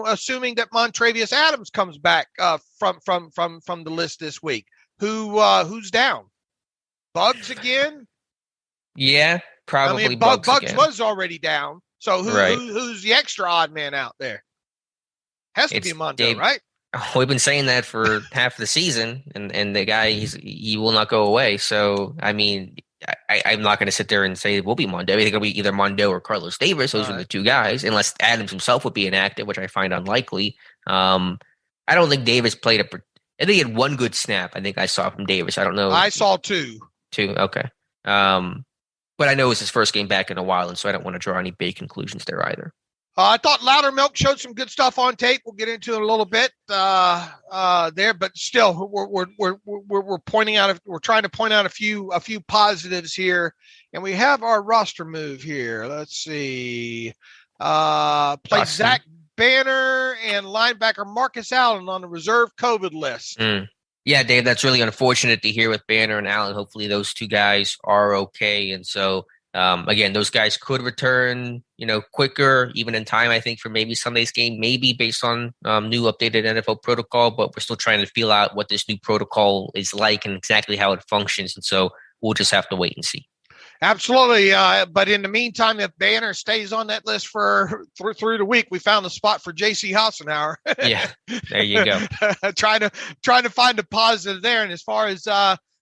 assuming that Montravius Adams comes back from the list this week? Who's down? Bugs again? Yeah, probably. I mean, Bugs was already down. So who's the extra odd man out there? Has to be Mondo, right? We've been saying that for half the season, and the guy he will not go away. So I mean, I'm not going to sit there and say it will be Mondo. I think it'll be either Mondo or Carlos Davis. Those are the two guys, unless Adams himself would be inactive, which I find unlikely. I don't think Davis played I think he had one good snap. I think I saw from Davis. I don't know. I saw two. Two, okay. But I know it was his first game back in a while, and so I don't want to draw any big conclusions there either. I thought Loudermilk showed some good stuff on tape. We'll get into it a little bit there, but still, we're pointing out. We're trying to point out a few positives here, and we have our roster move here. Let's see. Played Zach Banner and linebacker Marcus Allen on the reserve COVID list. Yeah, Dave, that's really unfortunate to hear with Banner and Allen. Hopefully those two guys are okay. And so, again, those guys could return, quicker, even in time, I think, for maybe Sunday's game, maybe based on new updated NFL protocol. But we're still trying to feel out what this new protocol is like and exactly how it functions. And so we'll just have to wait and see. Absolutely. But in the meantime, if Banner stays on that list for through the week, we found the spot for J.C. Hassenauer. Yeah, there you go. trying to find a positive there. And as far as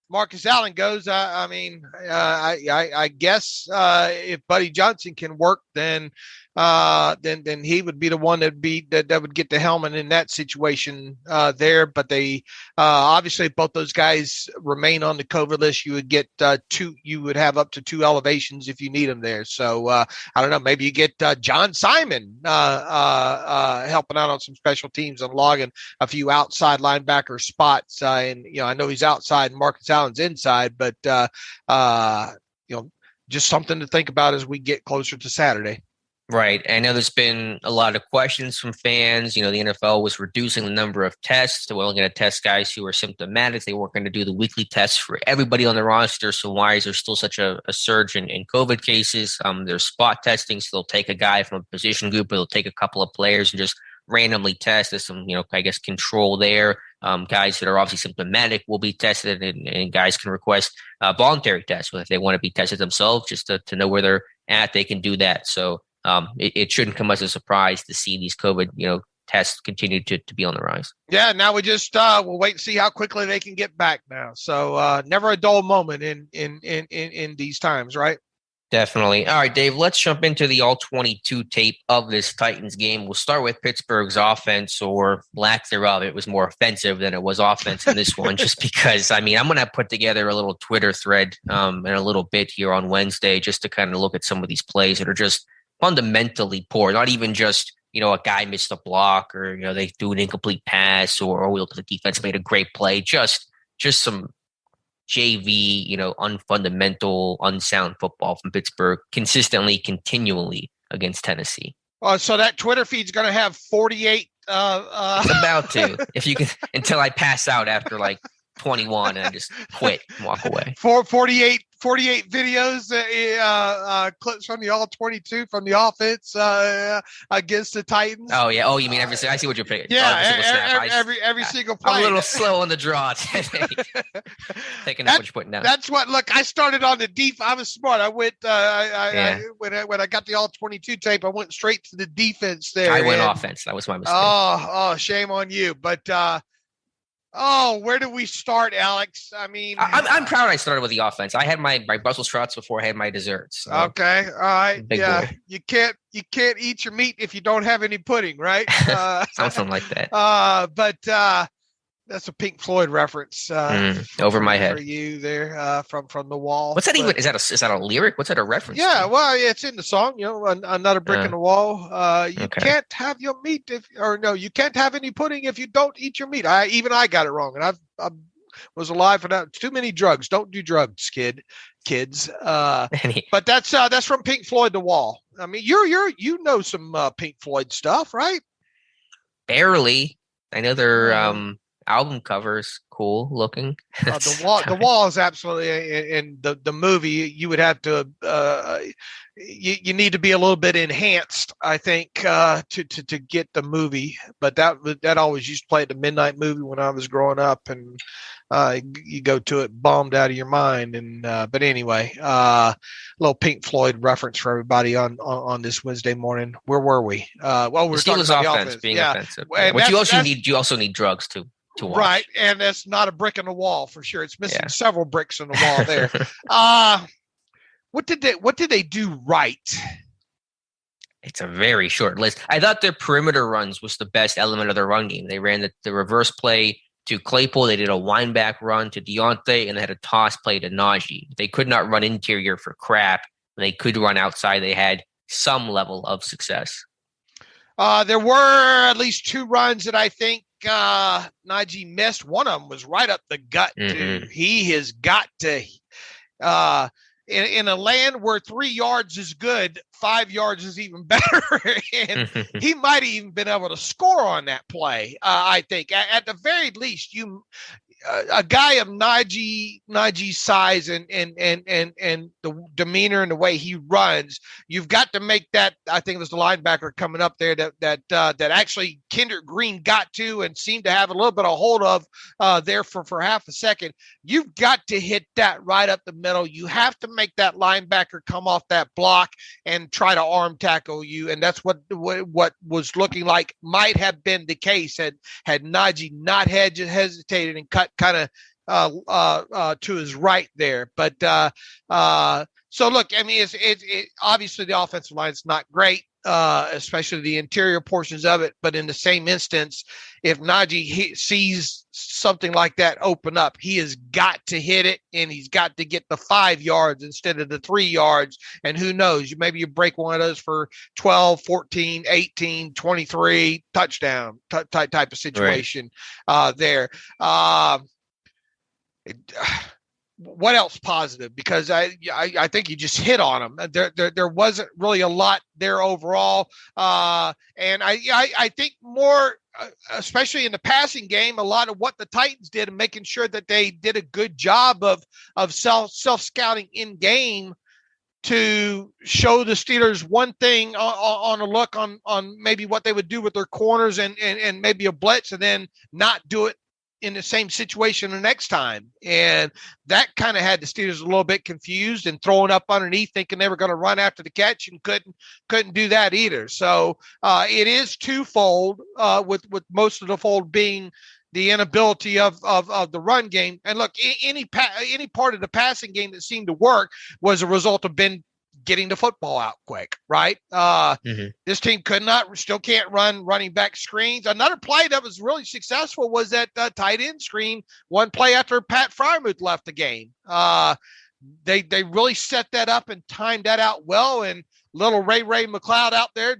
Marcus Allen goes, I guess if Buddy Johnson can work, then he would be the one that would get the helmet in that situation there. But they obviously, if both those guys remain on the COVID list, you would get you would have up to 2 elevations if you need them there. So I don't know, maybe you get John Simon helping out on some special teams and logging a few outside linebacker spots. And I know he's outside and Marcus Allen's inside, but just something to think about as we get closer to Saturday. Right. I know there's been a lot of questions from fans. The NFL was reducing the number of tests. They were only going to test guys who were symptomatic. They weren't going to do the weekly tests for everybody on the roster. So why is there still such a surge in COVID cases? There's spot testing. So they'll take a guy from a position group, or they'll take a couple of players and just randomly test. There's some, I guess, control there. Guys that are obviously symptomatic will be tested, and guys can request voluntary tests. If they want to be tested themselves just to know where they're at, they can do that. So it shouldn't come as a surprise to see these COVID, tests continue to be on the rise. Yeah, now we just we'll wait and see how quickly they can get back now. So never a dull moment in these times, right? Definitely. All right, Dave, let's jump into the all-22 tape of this Titans game. We'll start with Pittsburgh's offense, or lack thereof. It was more offensive than it was offense in this one, just because, I'm going to put together a little Twitter thread in a little bit here on Wednesday just to kind of look at some of these plays that are just fundamentally poor. Not even just, a guy missed a block, or, they threw an incomplete pass, or we look at the defense made a great play. Just some JV, unfundamental, unsound football from Pittsburgh consistently, continually against Tennessee. So that Twitter feed's going to have 48. It's about to, if you can, until I pass out after like 21 and I just quit and walk away. 48 videos, clips from the all-22 from the offense against the Titans. Oh yeah. Oh, you mean I see what you're picking. Yeah, every single play. I'm a little slow on the draw today. Taking up what you're putting down. That's what. Look, I started on the defense. I was smart. I went. When I got the all-22 tape, I went straight to the defense there. I went offense. That was my mistake. Oh, shame on you. But where do we start, Alex? I'm proud I started with the offense. I had my Brussels sprouts before I had my desserts. So. Okay, all right. Yeah, boy. you can't eat your meat if you don't have any pudding, right? Something like that. But that's a Pink Floyd reference. Over my head for you there from the wall. What's that even? Is that a lyric? What's that a reference? Yeah, to? Well, it's in the song. Another brick in the wall. You can't have your meat you can't have any pudding if you don't eat your meat. I got it wrong, and I was alive for that. Too many drugs. Don't do drugs, kids. But that's from Pink Floyd, The Wall. You know some Pink Floyd stuff, right? Barely. I know they're album covers cool looking. The wall is absolutely in the movie. You would have to you need to be a little bit enhanced, I think, to get the movie. But that always used to play at the midnight movie when I was growing up, and you go to it bombed out of your mind. And but anyway, little Pink Floyd reference for everybody on this Wednesday morning. Where were we? We're talking about the offense being offensive. But you also need drugs to watch. Right, and that's not a brick in the wall for sure. It's missing several bricks in the wall there. What did they do right It's a very short list. I thought their perimeter runs was the best element of their run game. They ran the reverse play to Claypool. They did a wind-back run to Deontay, and they had a toss play to Najee. They could not run interior for crap. They could run outside. They had some level of success. There were at least 2 runs that I think Najee missed. One of them was right up the gut, too. He has got to in a land where 3 yards is good, 5 yards is even better. And he might have even been able to score on that play. I think at the very least, a guy of Najee's size and the demeanor and the way he runs, you've got to make that. I think it was the linebacker coming up there that actually Kendrick Green got to and seemed to have a little bit of hold of there for half a second. You've got to hit that right up the middle. You have to make that linebacker come off that block and try to arm tackle you, and that's what was looking like might have been the case had Najee not hesitated and cut kind of to his right there. But so look, I mean, it obviously the offensive line is not great, especially the interior portions of it. But in the same instance, if Najee sees something like that open up, he has got to hit it, and he's got to get the 5 yards instead of the 3 yards. And who knows, maybe you break one of those for 12, 14, 18, 23 touchdown type of situation there. What else positive? Because I think you just hit on them. There wasn't really a lot there overall, and I think more, especially in the passing game, a lot of what the Titans did and making sure that they did a good job of self scouting in game to show the Steelers one thing on a look on maybe what they would do with their corners and maybe a blitz, and then not do it in the same situation the next time. And that kind of had the Steelers a little bit confused and throwing up underneath, thinking they were going to run after the catch, and couldn't do that either. So it is twofold, with most of the fold being the inability of the run game. And look, any part of the passing game that seemed to work was a result of Ben getting the football out quick, right? This team still can't run running back screens. Another play that was really successful was that tight end screen, one play after Pat Freiermuth left the game. They really set that up and timed that out well. And little Ray McLeod out there,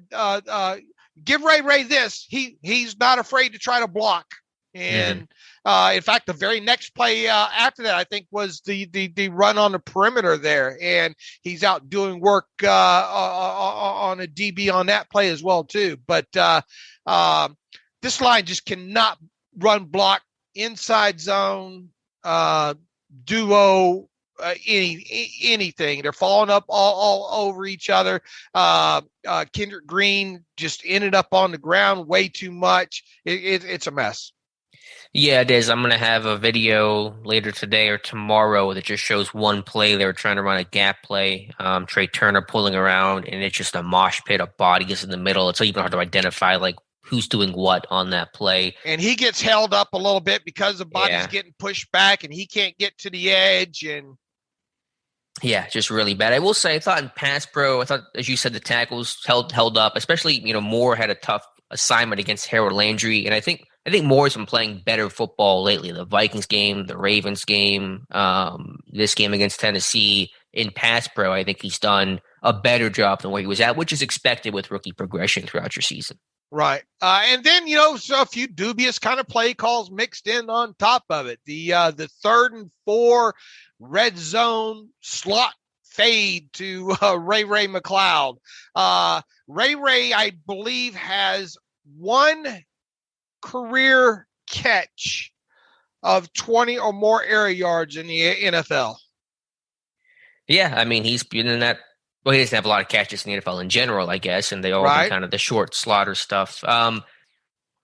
give Ray this. He's not afraid to try to block. And in fact, the very next play after that, I think, was the run on the perimeter there, and he's out doing work on a DB on that play as well too. But this line just cannot run block, inside zone, duo, anything. They're falling up all over each other. Kendrick Green just ended up on the ground way too much. It's a mess. Yeah, it is. I'm going to have a video later today or tomorrow that just shows one play. They were trying to run a gap play. Trey Turner pulling around, and it's just a mosh pit of bodies in the middle. It's even hard to identify like who's doing what on that play. And he gets held up a little bit because the body's getting pushed back, and he can't get to the edge. And yeah, just really bad. I will say, I thought in pass pro, as you said, the tackles held up. Especially, Moore had a tough assignment against Harold Landry, and I think Moore's been playing better football lately. The Vikings game, the Ravens game, this game against Tennessee. In pass pro, I think he's done a better job than where he was at, which is expected with rookie progression throughout your season. Right. And then, so a few dubious kind of play calls mixed in on top of it. The 3rd and 4 red zone slot fade to Ray McLeod. Ray, I believe, has one career catch of 20 or more air yards in the NFL. Yeah, I mean, he's been in that. Well, he doesn't have a lot of catches in the NFL in general, I guess, and they all do kind of the short slaughter stuff.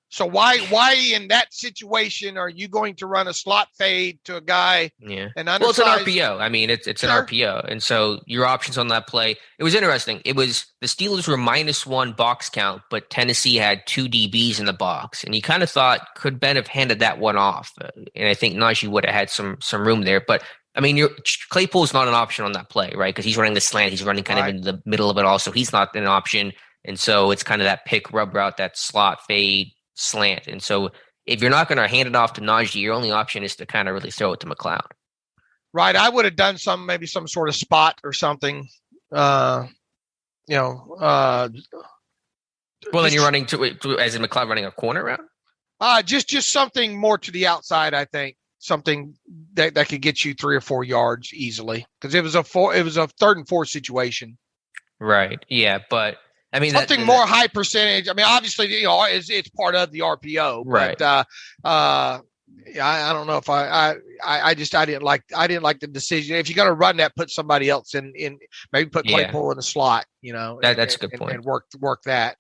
So why in that situation are you going to run a slot fade to a guy? Yeah. Well, it's an RPO. I mean, it's an RPO. And so your options on that play, it was interesting. It was the Steelers were -1 box count, but Tennessee had 2 DBs in the box. And you kind of thought, could Ben have handed that one off? And I think Najee would have had some room there. But I mean, Claypool's not an option on that play, right? Because he's running the slant. He's running kind of in the middle of it all. So he's not an option. And so it's kind of that pick rub route, that slot fade slant. And so if you're not going to hand it off to Najee, your only option is to kind of really throw it to McLeod. Right. I would have done maybe some sort of spot or something, well, then you're running as in McLeod running a corner route? Just something more to the outside, I think. Something that could get you 3 or 4 yards easily, because it was a 3rd and 4 situation. Right. Yeah, but I mean something more high percentage. I mean, obviously, it's part of the RPO, right? But I don't know if I didn't like the decision. If you're going to run that, put somebody else in maybe put Claypool in the slot. That's a good point. And work that.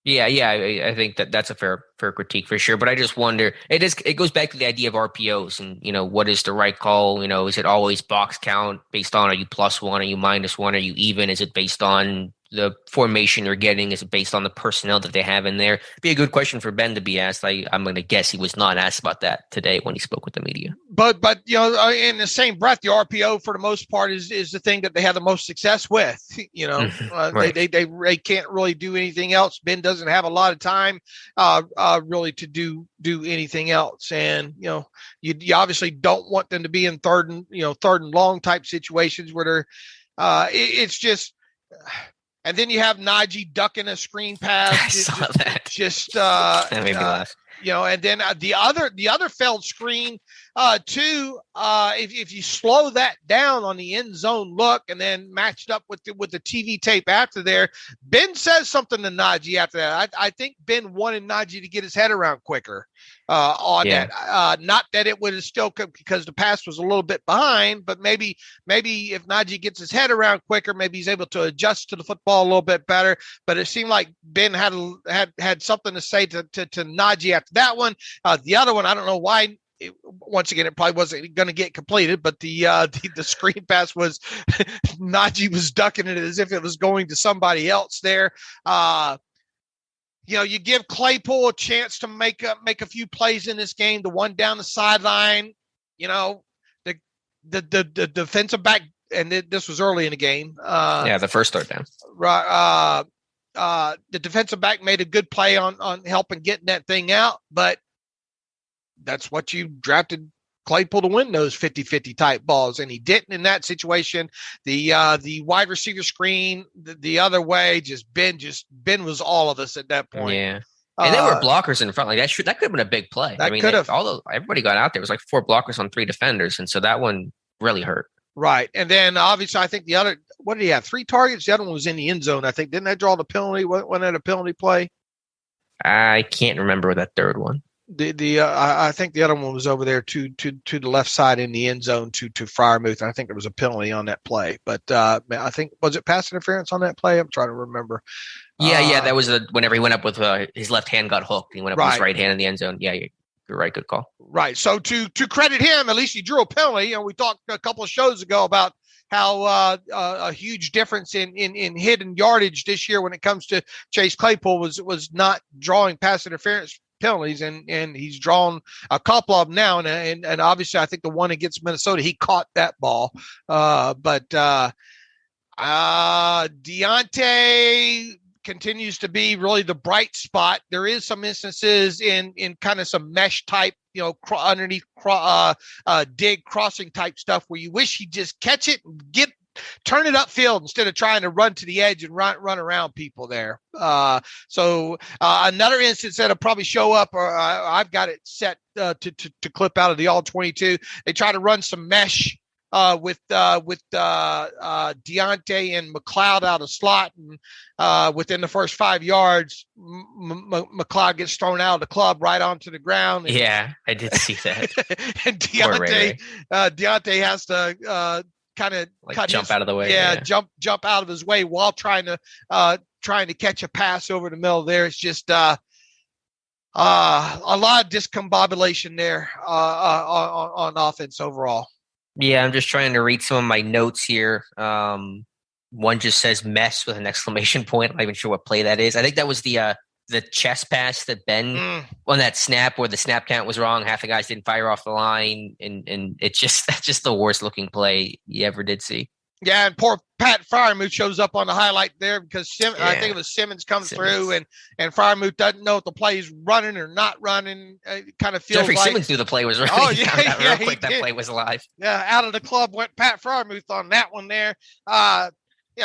Yeah, I think that's a fair critique for sure. But I just wonder, it goes back to the idea of RPOs and, what is the right call? Is it always box count based on, are you +1, are you -1, are you even? Is it based on the formation you're getting? Is it based on the personnel that they have in there? It'd be a good question for Ben to be asked. I'm going to guess he was not asked about that today when he spoke with the media. But in the same breath, the RPO for the most part is the thing that they have the most success with. Right. They can't really do anything else. Ben doesn't have a lot of time really to do anything else, and you obviously don't want them to be in third and long type situations where they're it's just. And then you have Najee ducking a screen pass. I saw that. That made me laugh. And then the other failed screen too. If you slow that down on the end zone look and then matched up with the TV tape after there, Ben says something to Najee after that. I think Ben wanted Najee to get his head around quicker on that. Not that it would have still come because the pass was a little bit behind, but maybe if Najee gets his head around quicker, maybe he's able to adjust to the football a little bit better. But it seemed like Ben had something to say to Najee after that one. The other one, I don't know why. Once again, it probably wasn't going to get completed, but the screen pass was Najee was ducking it as if it was going to somebody else there. You give Claypool a chance to make a few plays in this game. The one down the sideline, the defensive back, and this was early in the game. The first third down. Right. The defensive back made a good play on helping getting that thing out, but that's what you drafted Claypool to win, those 50-50 type balls, and he didn't in that situation. The wide receiver screen the other way, Ben was all of us at that point. Yeah. And there were blockers in front. Like that could have been a big play. Everybody got out there. It was like 4 blockers on 3 defenders, and so that one really hurt. Right. And then obviously I think the other, what did he have? 3 targets. The other one was in the end zone, I think. Didn't that draw the penalty? Wasn't that a penalty play? I can't remember that third one. I think the other one was over there to the left side in the end zone to Freiermuth. I think there was a penalty on that play, but I think, was it pass interference on that play? I'm trying to remember. Yeah, that was whenever he went up with his left hand got hooked. He went up with his right hand in the end zone. Yeah, you're right. Good call. Right. So to credit him, at least he drew a penalty. We talked a couple of shows ago about how a huge difference in hidden yardage this year when it comes to Chase Claypool was not drawing pass interference penalties, and he's drawn a couple of them now, and obviously I think the one against Minnesota, he caught that ball. But Deontay continues to be really the bright spot. There is some instances in kind of some mesh type, underneath dig crossing type stuff where you wish he'd just catch it and turn it upfield instead of trying to run to the edge and run around people there. So another instance that'll probably show up, or I've got it set to clip out of the all 22. They try to run some mesh with Deontay and McLeod out of slot, and within the first 5 yards, McLeod gets thrown out of the club right onto the ground. Yeah, I did see that. And Deontay has to kind of jump out of the way. Yeah, jump out of his way while trying to catch a pass over the middle there. It's just a lot of discombobulation there on offense overall. Yeah, I'm just trying to read some of my notes here. One just says mess with an exclamation point. I'm not even sure what play that is. I think that was the chest pass that Ben on that snap where the snap count was wrong. Half the guys didn't fire off the line, and that's just the worst looking play you ever did see. Yeah, and poor Pat Freiermuth shows up on the highlight there because I think it was Simmons comes through and Freiermuth doesn't know if the play is running or not running. It kind of feels Jeffrey like Simmons knew the play was running. Oh, yeah, real quick that play was alive. Yeah, out of the club went Pat Freiermuth on that one there.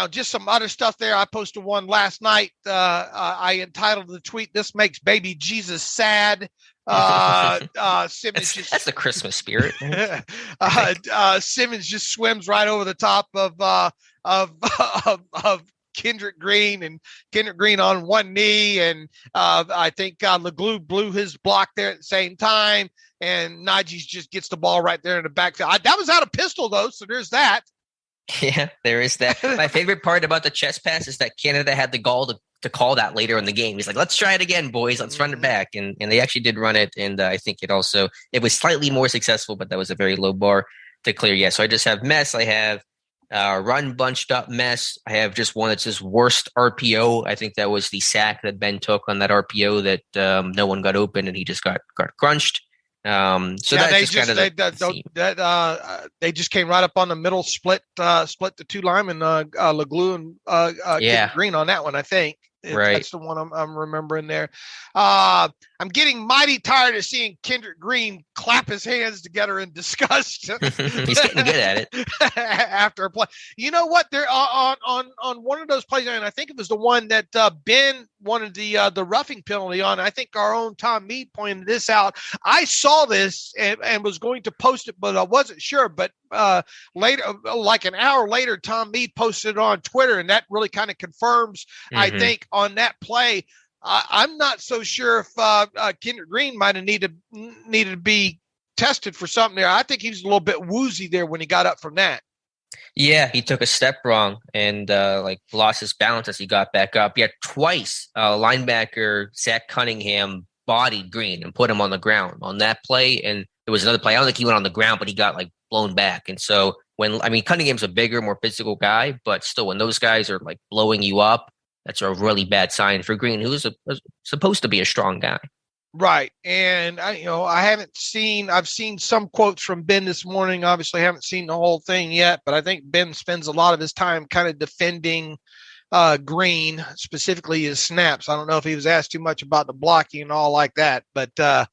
Just some other stuff there. I posted one last night. I entitled the tweet, "This makes baby Jesus sad." Simmons that's the Christmas spirit. Simmons just swims right over the top of Kendrick Green, and Kendrick Green on one knee, and I think LeGlue blew his block there at the same time, and Najee's just gets the ball right there in the backfield. That was out of pistol though, so there's that. Yeah, there is that. My favorite part about the chest pass is that Canada had the gall to call that later in the game. He's like, let's try it again, boys. Let's run it back. And they actually did run it. And I think it was slightly more successful, but that was a very low bar to clear. Yeah, so I just have mess. I have run bunched up mess. I have just one that's just worst RPO. I think that was the sack that Ben took on that RPO that no one got open and he just got crunched. So they just came right up on the middle, split the two linemen, LeGlue and Green on that one. I think right. That's the one I'm remembering there. I'm getting mighty tired of seeing Kendrick Green clap his hands together in disgust. He's getting good at it after a play. You know what? They're on one of those plays, and I think it was the one that Ben wanted the roughing penalty on. I think our own Tom Meade pointed this out. I saw this and was going to post it, but I wasn't sure. But later, like an hour later, Tom Meade posted it on Twitter, and that really kind of confirms, I think, on that play. I'm not so sure if Kendrick Green might have needed to be tested for something there. I think he was a little bit woozy there when he got up from that. Yeah, he took a step wrong and lost his balance as he got back up. Yeah, twice linebacker Zach Cunningham bodied Green and put him on the ground on that play. And there was another play. I don't think he went on the ground, but he got blown back. And so Cunningham's a bigger, more physical guy, but still when those guys are blowing you up, that's a really bad sign for Green, who is supposed to be a strong guy. Right. And I've seen some quotes from Ben this morning. Obviously, I haven't seen the whole thing yet, but I think Ben spends a lot of his time kind of defending Green, specifically his snaps. I don't know if he was asked too much about the blocking and all like that, but I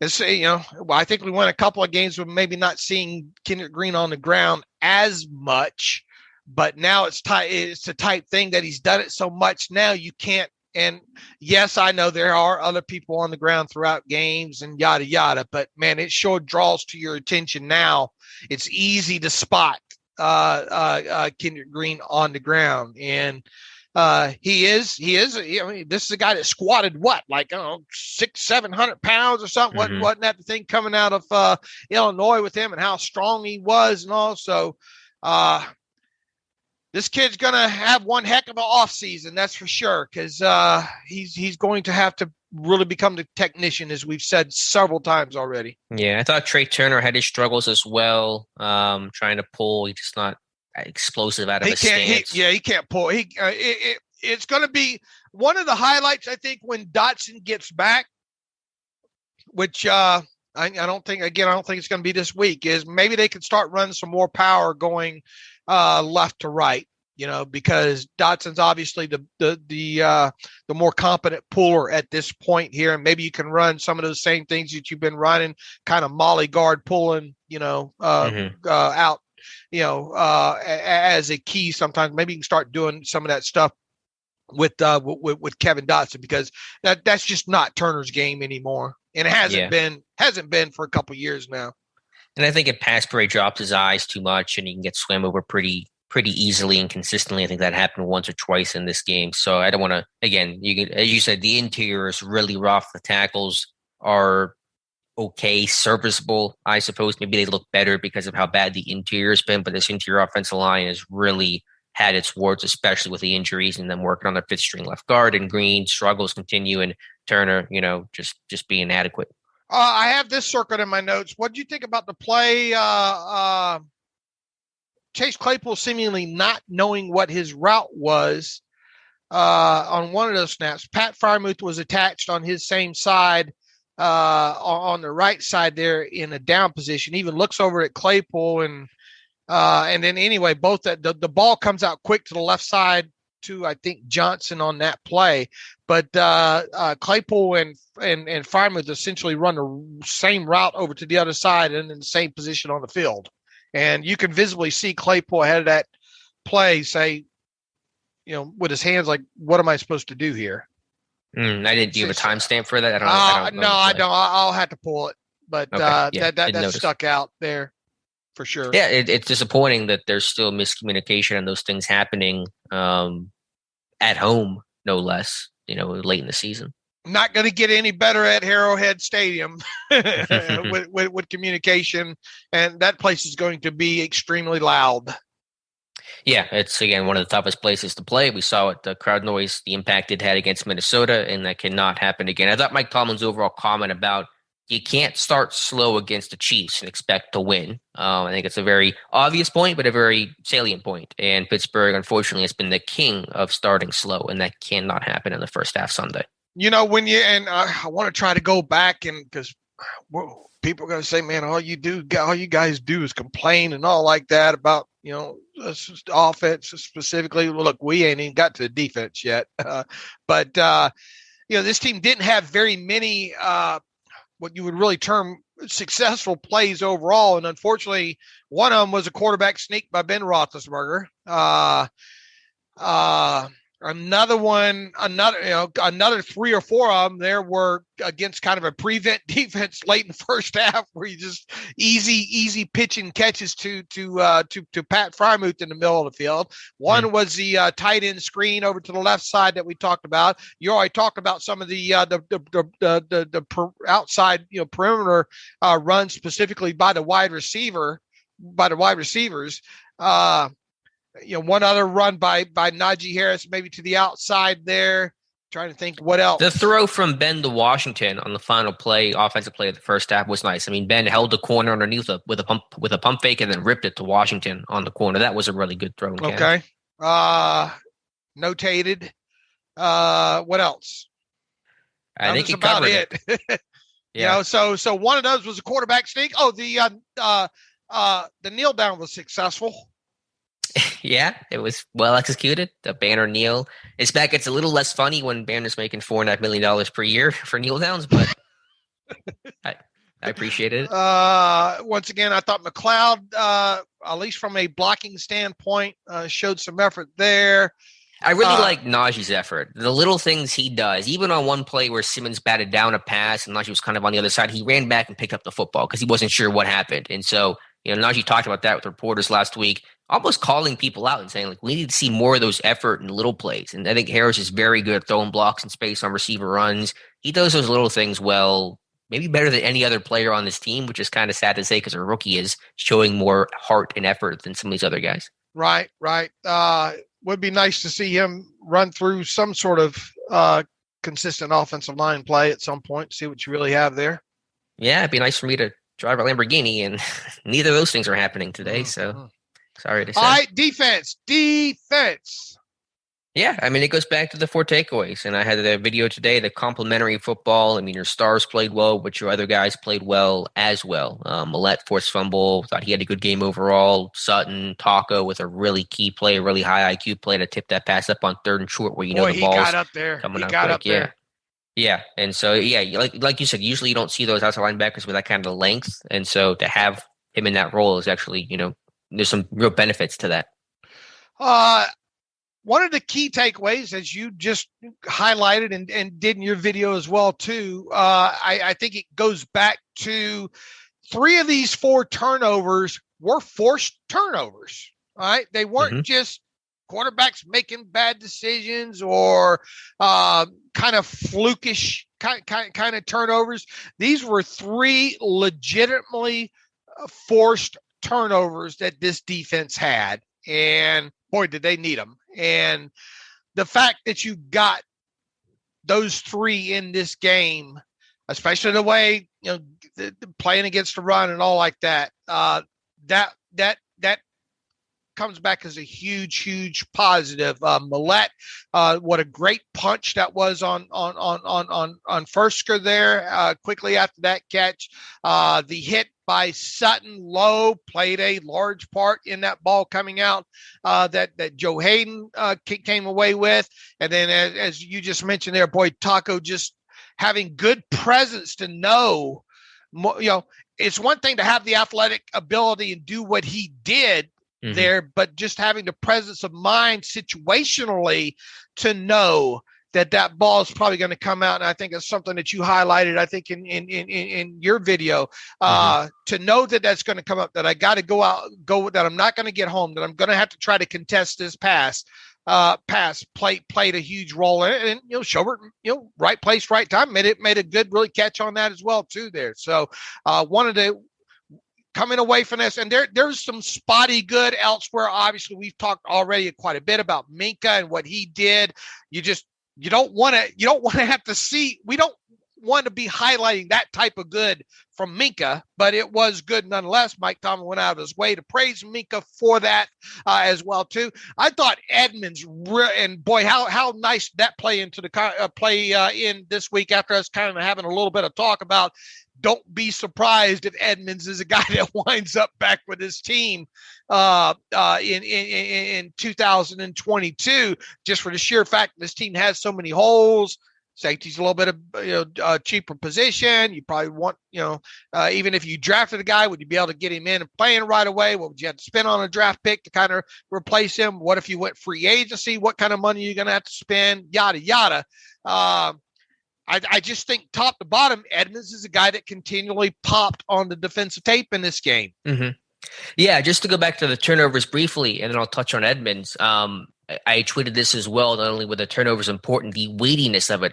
think we won a couple of games with maybe not seeing Kendrick Green on the ground as much. But now it's the type thing that he's done it so much now you can't. And yes, I know there are other people on the ground throughout games and yada, yada, but man, it sure draws to your attention now. It's easy to spot Kendrick Green on the ground. And he is, this is a guy that squatted 600-700 pounds or something. Wasn't that the thing coming out of Illinois with him and how strong he was and all. So, this kid's going to have one heck of an offseason, that's for sure, because he's going to have to really become the technician, as we've said several times already. Yeah, I thought Trey Turner had his struggles as well, trying to pull. He's just not explosive out of his stance. He can't pull. It's going to be one of the highlights, I think, when Dotson gets back, which I don't think it's going to be this week, is maybe they could start running some more power going left to right, because Dotson's obviously the more competent puller at this point here. And maybe you can run some of those same things that you've been running, kind of molly guard pulling, out, as a key sometimes. Maybe you can start doing some of that stuff with Kevin Dotson, because that's just not Turner's game anymore. And it hasn't been for a couple years now. And I think in pass pro, he drops his eyes too much and he can get swam over pretty easily and consistently. I think that happened once or twice in this game. So I don't want to, again, as you said, the interior is really rough. The tackles are okay, serviceable, I suppose. Maybe they look better because of how bad the interior has been, but this interior offensive line has really had its warts, especially with the injuries and them working on their fifth string left guard, and Green struggles continue, and Turner, just being inadequate. I have this circled in my notes. What did you think about the play? Chase Claypool seemingly not knowing what his route was on one of those snaps. Pat Freiermuth was attached on his same side, on the right side there in a down position. He even looks over at Claypool and And then anyway, both the ball comes out quick to the left side to, I think, Johnson on that play. But Claypool and Freiermuth essentially run the same route over to the other side and in the same position on the field. And you can visibly see Claypool ahead of that play say, with his hands like, what am I supposed to do here? I didn't. Do you have a timestamp for that? I don't. I'll have to pull it. But okay. that stuck out there for sure. Yeah, it's disappointing that there's still miscommunication and those things happening at home, no less, late in the season. Not going to get any better at Arrowhead Stadium with communication, and that place is going to be extremely loud. Yeah, it's, again, one of the toughest places to play. We saw it, the crowd noise, the impact it had against Minnesota, and that cannot happen again. I thought Mike Tomlin's overall comment about you can't start slow against the Chiefs and expect to win. I think it's a very obvious point, but a very salient point. And Pittsburgh, unfortunately, has been the king of starting slow, and that cannot happen in the first half Sunday. I want to try to go back, and because people are going to say, man, all you guys do is complain and all like that about, offense specifically. Well, look, we ain't even got to the defense yet. But this team didn't have very many what you would really term successful plays overall. And unfortunately, one of them was a quarterback sneak by Ben Roethlisberger. Another 3 or 4 of them there were against kind of a prevent defense late in the first half, where you just easy pitch and catches to Pat Freiermuth in the middle of the field. One was the tight end screen over to the left side that we talked about. You already talked about some of the outside perimeter runs, specifically by the wide receivers. One other run by Najee Harris, maybe to the outside there. Trying to think what else. The throw from Ben to Washington on the final play, offensive play of the first half, was nice. I mean, Ben held the corner underneath with a pump fake and then ripped it to Washington on the corner. That was a really good throw. Okay. Notated. What else? I think he about covered it. Yeah. So one of those was a quarterback sneak. Oh, the kneel down was successful. Yeah, it was well executed. The Banner kneel. It's back. It's a little less funny when Banner's making $4.5 million per year for kneel downs, but I appreciated it. Once again, I thought McLeod, at least from a blocking standpoint, showed some effort there. I really like Najee's effort. The little things he does, even on one play where Simmons batted down a pass and Najee was kind of on the other side, he ran back and picked up the football because he wasn't sure what happened. And so, Najee talked about that with reporters last week, almost calling people out and saying, like, we need to see more of those effort and little plays. And I think Harris is very good at throwing blocks in space on receiver runs. He does those little things well, maybe better than any other player on this team, which is kind of sad to say because a rookie is showing more heart and effort than some of these other guys. Right. Would be nice to see him run through some sort of consistent offensive line play at some point, see what you really have there. Yeah, it'd be nice for me to drive a Lamborghini, and neither of those things are happening today, so sorry to say. All right, defense. Yeah, I mean, it goes back to the 4 takeaways, and I had a video today, the complementary football. I mean, your stars played well, but your other guys played well as well. Millette forced fumble, thought he had a good game overall. Sutton, Taco with a really key play, a really high IQ play to tip that pass up on 3rd and short where the ball's got up there. Coming up quick. Yeah, and so, like you said, usually you don't see those outside linebackers with that kind of length, and so to have him in that role is actually, there's some real benefits to that. One of the key takeaways, as you just highlighted and did in your video as well, too, I think it goes back to 3 of these 4 turnovers were forced turnovers. All right. They weren't just quarterbacks making bad decisions or kind of flukish kind of turnovers. These were 3 legitimately forced turnovers that this defense had. And boy, did they need them. And the fact that you got those 3 in this game, especially the way, the playing against the run and all like that, that comes back as a huge positive. Millette, what a great punch that was on Fursker there, quickly after that catch. The hit by Sutton Lowe played a large part in that ball coming out that Joe Hayden came away with. And then as you just mentioned there, boy, Taco just having good presence to know, it's one thing to have the athletic ability and do what he did there, but just having the presence of mind situationally to know that ball is probably going to come out. And I think it's something that you highlighted, I think in your video, to know that that's going to come up, that I got to that I'm not going to get home, that I'm going to have to try to contest this pass played a huge role in it. And, Schobert, right place, right time, made a good, really catch on that as well too there. So wanted to coming away from this, and there's some spotty good elsewhere. Obviously, we've talked already quite a bit about Minka and what he did. You don't want to have to see. We don't want to be highlighting that type of good from Minka, but it was good nonetheless. Mike Tomlin went out of his way to praise Minka for that as well too. I thought Edmonds and boy, how nice that play into the play in this week after us kind of having a little bit of talk about. Don't be surprised if Edmonds is a guy that winds up back with his team in 2022, just for the sheer fact this team has so many holes. Safety's a little bit of cheaper position. You probably want, even if you drafted a guy, would you be able to get him in and playing right away? What would you have to spend on a draft pick to kind of replace him? What if you went free agency? What kind of money are you going to have to spend? Yada, yada. I just think top to bottom, Edmonds is a guy that continually popped on the defensive tape in this game. Mm-hmm. Yeah, just to go back to the turnovers briefly, and then I'll touch on Edmonds. I tweeted this as well. Not only were the turnovers important, the weightiness of it.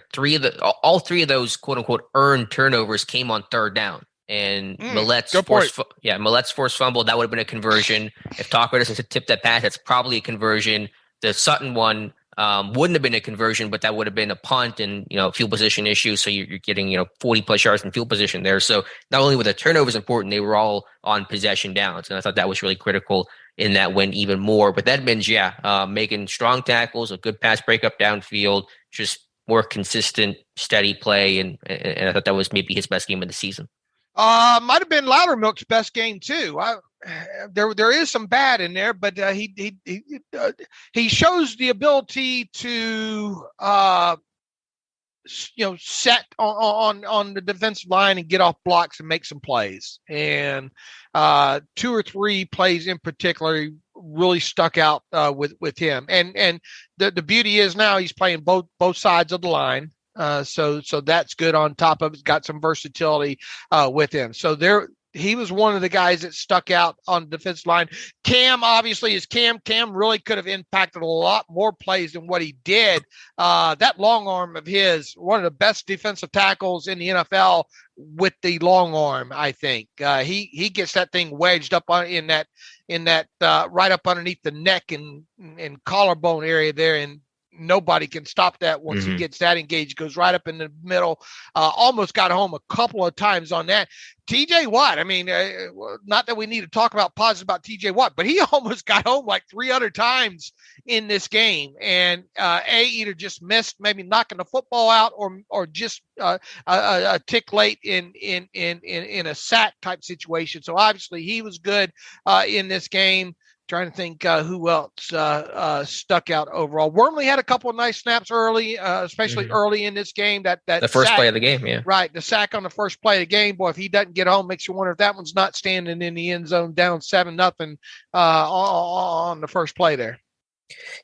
All three of those quote unquote earned turnovers came on third down. And Millet's forced fumble, that would have been a conversion. If Tucker doesn't tip that pass, that's probably a conversion. The Sutton one wouldn't have been a conversion, but that would have been a punt and field position issue. So you're getting 40 plus yards in field position there. So not only were the turnovers important, they were all on possession downs, and I thought that was really critical in that win even more. But Edmonds, making strong tackles, a good pass breakup downfield, just more consistent, steady play, and I thought that was maybe his best game of the season. Might have been Loudermilk's best game too. There is some bad in there, but he shows the ability to set on the defensive line and get off blocks and make some plays. And 2 or 3 plays in particular really stuck out with him. And the beauty is now he's playing both sides of the line. So that's good. On top of it, got some versatility with him. So he was one of the guys that stuck out on the defensive line. Cam obviously is Cam. Cam really could have impacted a lot more plays than what he did. That long arm of his, one of the best defensive tackles in the NFL with the long arm, I think. He gets that thing wedged up in that right up underneath the neck and collarbone area there, and nobody can stop that once he gets that engaged. Goes right up in the middle. Almost got home a couple of times on that. TJ Watt, I mean, not that we need to talk about positive about TJ Watt, but he almost got home like 3 other times in this game. And either just missed maybe knocking the football out or just a tick late in a sack type situation. So obviously he was good in this game. Trying to think who else stuck out overall. Wormley had a couple of nice snaps early, especially early in this game. That the first sack, play of the game, yeah. Right, the sack on the first play of the game. Boy, if he doesn't get home, makes you wonder if that one's not standing in the end zone down 7-0 on the first play there.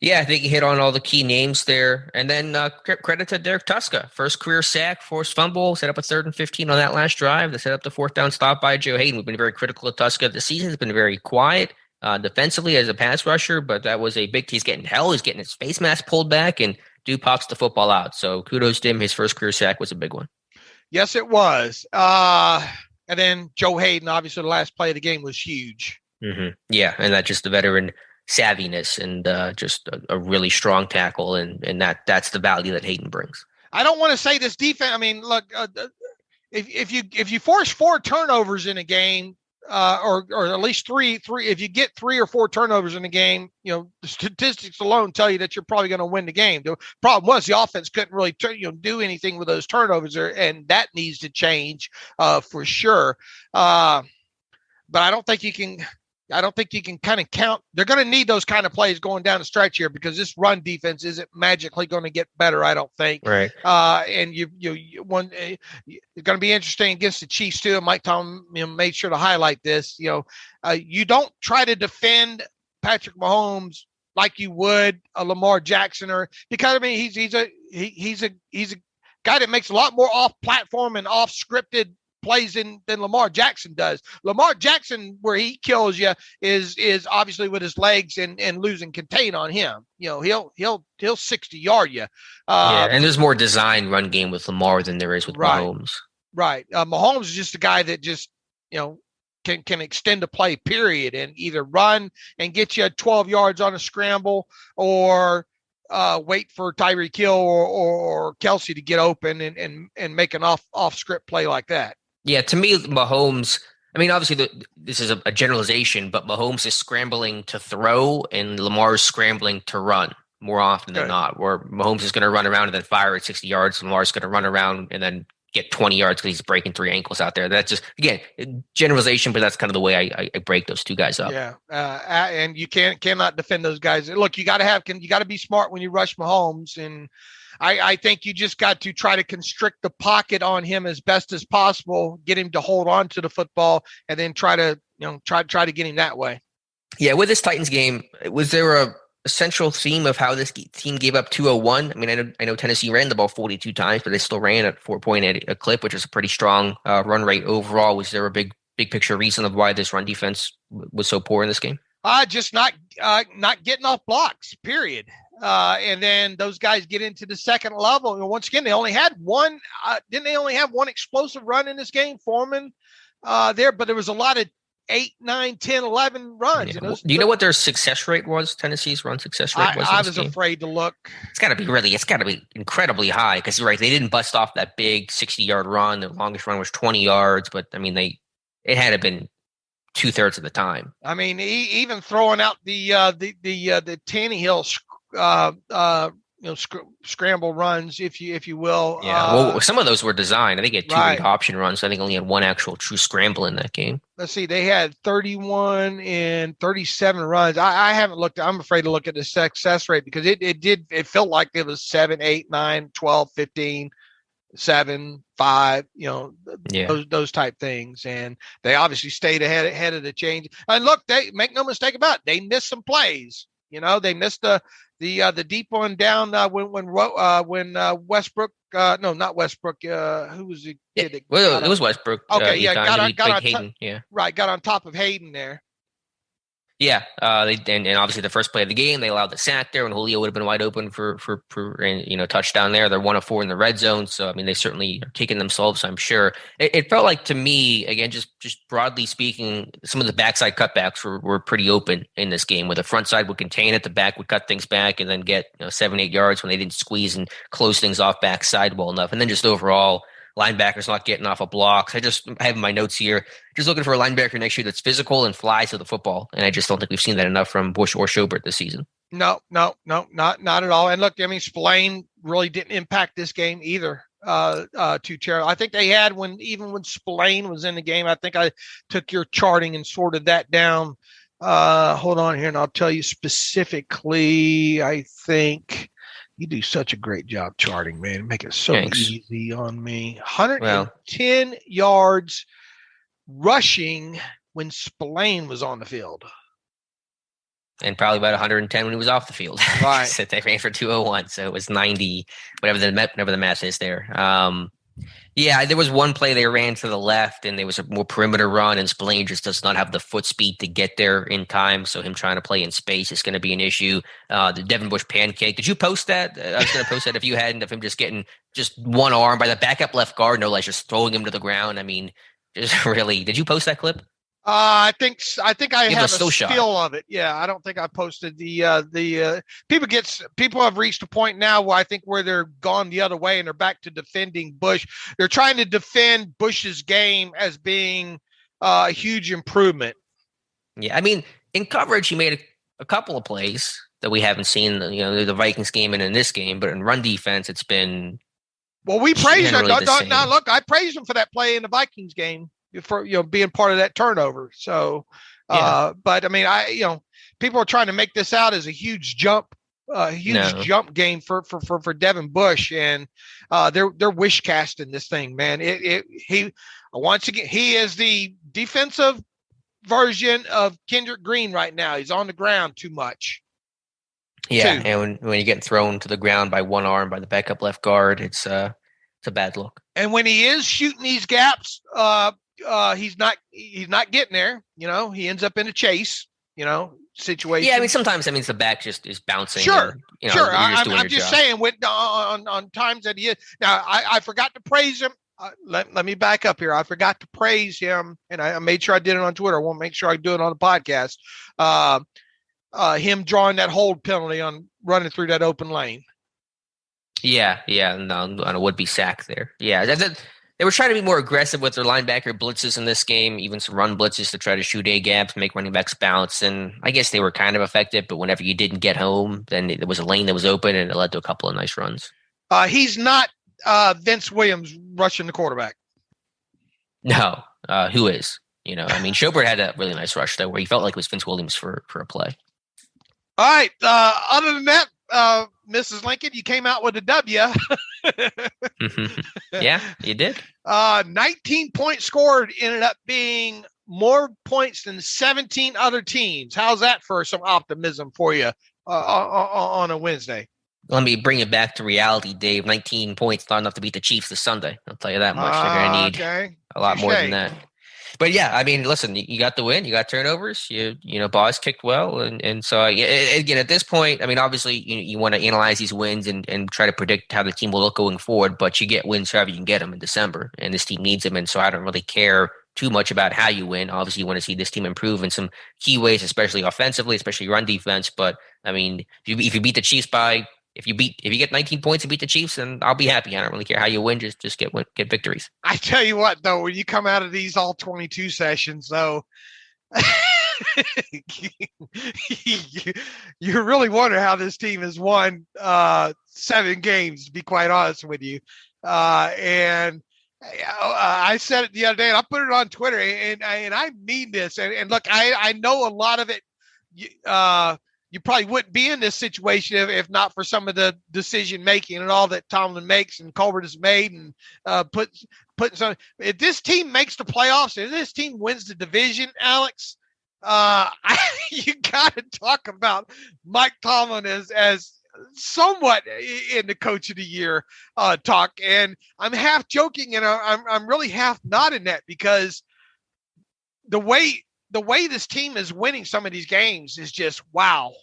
Yeah, I think he hit on all the key names there. And then credit to Derek Tusca. First career sack, forced fumble, set up a 3rd and 15 on that last drive. They set up the 4th down stop by Joe Hayden. We've been very critical of Tusca. The season has been very quiet. Defensively as a pass rusher, but that was a big. He's getting his face mask pulled back, and dude pops the football out. So kudos to him. His first career sack was a big one. Yes, it was. And then Joe Hayden, obviously, the last play of the game was huge. Mm-hmm. Yeah, and that just the veteran savviness and just a really strong tackle, and that's the value that Hayden brings. I don't want to say this defense. I mean, look, if you force 4 turnovers in a game. Or at least three. If you get 3 or 4 turnovers in the game, the statistics alone tell you that you're probably going to win the game. The problem was the offense couldn't really do anything with those turnovers, and that needs to change for sure. but I don't think you can kind of count. They're going to need those kind of plays going down the stretch here because this run defense isn't magically going to get better, I don't think. Right. And it's going to be interesting against the Chiefs too. And Mike Tomlin made sure to highlight this. You don't try to defend Patrick Mahomes like you would a Lamar Jackson, because I mean he's a guy that makes a lot more off platform and off scripted plays than Lamar Jackson does. Lamar Jackson, where he kills you is obviously with his legs and losing contain on him. He'll 60-yard you. And there's more design run game with Lamar than there is with Mahomes. Right. Mahomes is just a guy that just can extend a play, period, and either run and get you 12 yards on a scramble or wait for Tyreek Hill or Kelsey to get open and make an off script play like that. Yeah, to me, Mahomes, I mean, obviously this is a generalization, but Mahomes is scrambling to throw and Lamar's scrambling to run more often than not, where Mahomes is going to run around and then fire at 60 yards. Lamar's going to run around and then get 20 yards because he's breaking 3 ankles out there. That's just, again, generalization, but that's kind of the way I break those two guys up. Yeah, and you cannot defend those guys. Look, you got to be smart when you rush Mahomes, and I think you just got to try to constrict the pocket on him as best as possible, get him to hold on to the football, and then try to get him that way. Yeah, with this Titans game, was there a central theme of how this team gave up 201? I mean, I know Tennessee ran the ball 42 times, but they still ran at 4.8 a clip, which is a pretty strong run rate overall. Was there a big picture reason of why this run defense was so poor in this game? Just not getting off blocks, period. And then those guys get into the second level. And once again, they only had one. Didn't they only have one explosive run in this game, Foreman there? But there was a lot of 8, 9, 10, 11 runs. Yeah. Do you know what their success rate was? Tennessee's run success rate was? I was afraid to look. It's got to be incredibly high because you're right. They didn't bust off that big 60-yard run. The longest run was 20 yards, but I mean, it had to been 2/3 of the time. I mean, even throwing out the Tannehill scramble runs, if you will. Yeah. Well, some of those were designed. I think he had 2 read option runs. So I think only had one actual true scramble in that game. Let's see. They had 31 and 37 runs. I haven't looked. I'm afraid to look at the success rate because it felt like it was 7, 8, 9, 12, 15, 7, 5, those type things. And they obviously stayed ahead of the change. And look, they make no mistake about it. They missed some plays. They missed the deep one down when Westbrook. No, not Westbrook. Who was the kid? It was Westbrook. Okay, got on Hayden. Got on top of Hayden there. Yeah, and obviously the first play of the game, they allowed the sack there when Julio would have been wide open for touchdown there. They're 1 of 4 in the red zone, so I mean they certainly are kicking themselves. I'm sure it felt like to me again, just broadly speaking, some of the backside cutbacks were pretty open in this game, where the front side would contain it, the back would cut things back, and then get 7, 8 yards when they didn't squeeze and close things off backside well enough, and then just overall. Linebackers not getting off of blocks. I have in my notes here, just looking for a linebacker next year that's physical and flies to the football. And I just don't think we've seen that enough from Bush or Schobert this season. No, not at all. And look, I mean, Spillane really didn't impact this game either. Too terrible. I think they had when Spillane was in the game. I think I took your charting and sorted that down. Hold on here, and I'll tell you specifically. I think. You do such a great job charting, man. Make it so easy on me. 110 yards rushing when Spillane was on the field. And probably about 110 when he was off the field. Right. So they ran for 201, so it was 90, whatever the math is there. There was one play they ran to the left, and there was a more perimeter run, and Spillane just does not have the foot speed to get there in time, so him trying to play in space is going to be an issue. The Devin Bush pancake, did you post that? I was going to post that if you hadn't, of him just getting just one arm by the backup left guard, no less, just throwing him to the ground. I mean, just really, did you post that clip? I think I have a still of it. Yeah, I don't think I posted the people have reached a point now where they're gone the other way and they're back to defending Bush. They're trying to defend Bush's game as being a huge improvement. Yeah, I mean, in coverage, he made a couple of plays that we haven't seen, the Vikings game and in this game, but in run defense, it's been. Well, we praised him. Now, look, I praised him for that play in the Vikings game. for being part of that turnover. So, but I mean, people are trying to make this out as a huge jump jump game for Devin Bush, and they're wish casting this thing, man. Once again, he is the defensive version of Kendrick Green right now. He's on the ground too much. Yeah, and when you're getting thrown to the ground by one arm by the backup left guard, it's a bad look. And when he is shooting these gaps, he's not getting there. He ends up in a chase, situation. Yeah, I mean, sometimes that means the back just is bouncing. Sure, and, sure. I'm just saying, on times that he is. Now, I forgot to praise him. Let me back up here. I forgot to praise him, and I made sure I did it on Twitter. I won't make sure I do it on the podcast. Him drawing that hold penalty on running through that open lane. Yeah, on a would-be sack there. Yeah, they were trying to be more aggressive with their linebacker blitzes in this game, even some run blitzes to try to shoot A-gaps, make running backs bounce, and I guess they were kind of effective, but whenever you didn't get home, then there was a lane that was open, and it led to a couple of nice runs. He's not Vince Williams rushing the quarterback. No, who is? Schobert had a really nice rush, though, where he felt like it was Vince Williams for a play. All right, other than that, Mrs. Lincoln, you came out with a W. Yeah, you did. 19 points scored ended up being more points than 17 other teams. How's that for some optimism for you on a Wednesday? Let me bring it back to reality, Dave. 19 points, not enough to beat the Chiefs this Sunday. I'll tell you that much. They're going to need a lot more than that. But yeah, I mean, listen, you got the win, you got turnovers, Boss kicked well. And so, again, at this point, I mean, obviously you want to analyze these wins and try to predict how the team will look going forward, but you get wins however you can get them in December, and this team needs them. And so I don't really care too much about how you win. Obviously, you want to see this team improve in some key ways, especially offensively, especially run defense. But I mean, if you beat the Chiefs if you get 19 points and beat the Chiefs, then I'll be happy. I don't really care how you win. Just get victories. I tell you what, though, when you come out of these all 22 sessions, though, you really wonder how this team has won 7 games, to be quite honest with you. And I said it the other day, and I put it on Twitter, and I mean this. And look, I know a lot of it. You probably wouldn't be in this situation if not for some of the decision making and all that Tomlin makes and Colbert has made and putting some. If this team makes the playoffs, if this team wins the division, Alex, you got to talk about Mike Tomlin as somewhat in the Coach of the Year talk. And I'm half joking and I'm really half not in that, because the way this team is winning some of these games is just wow.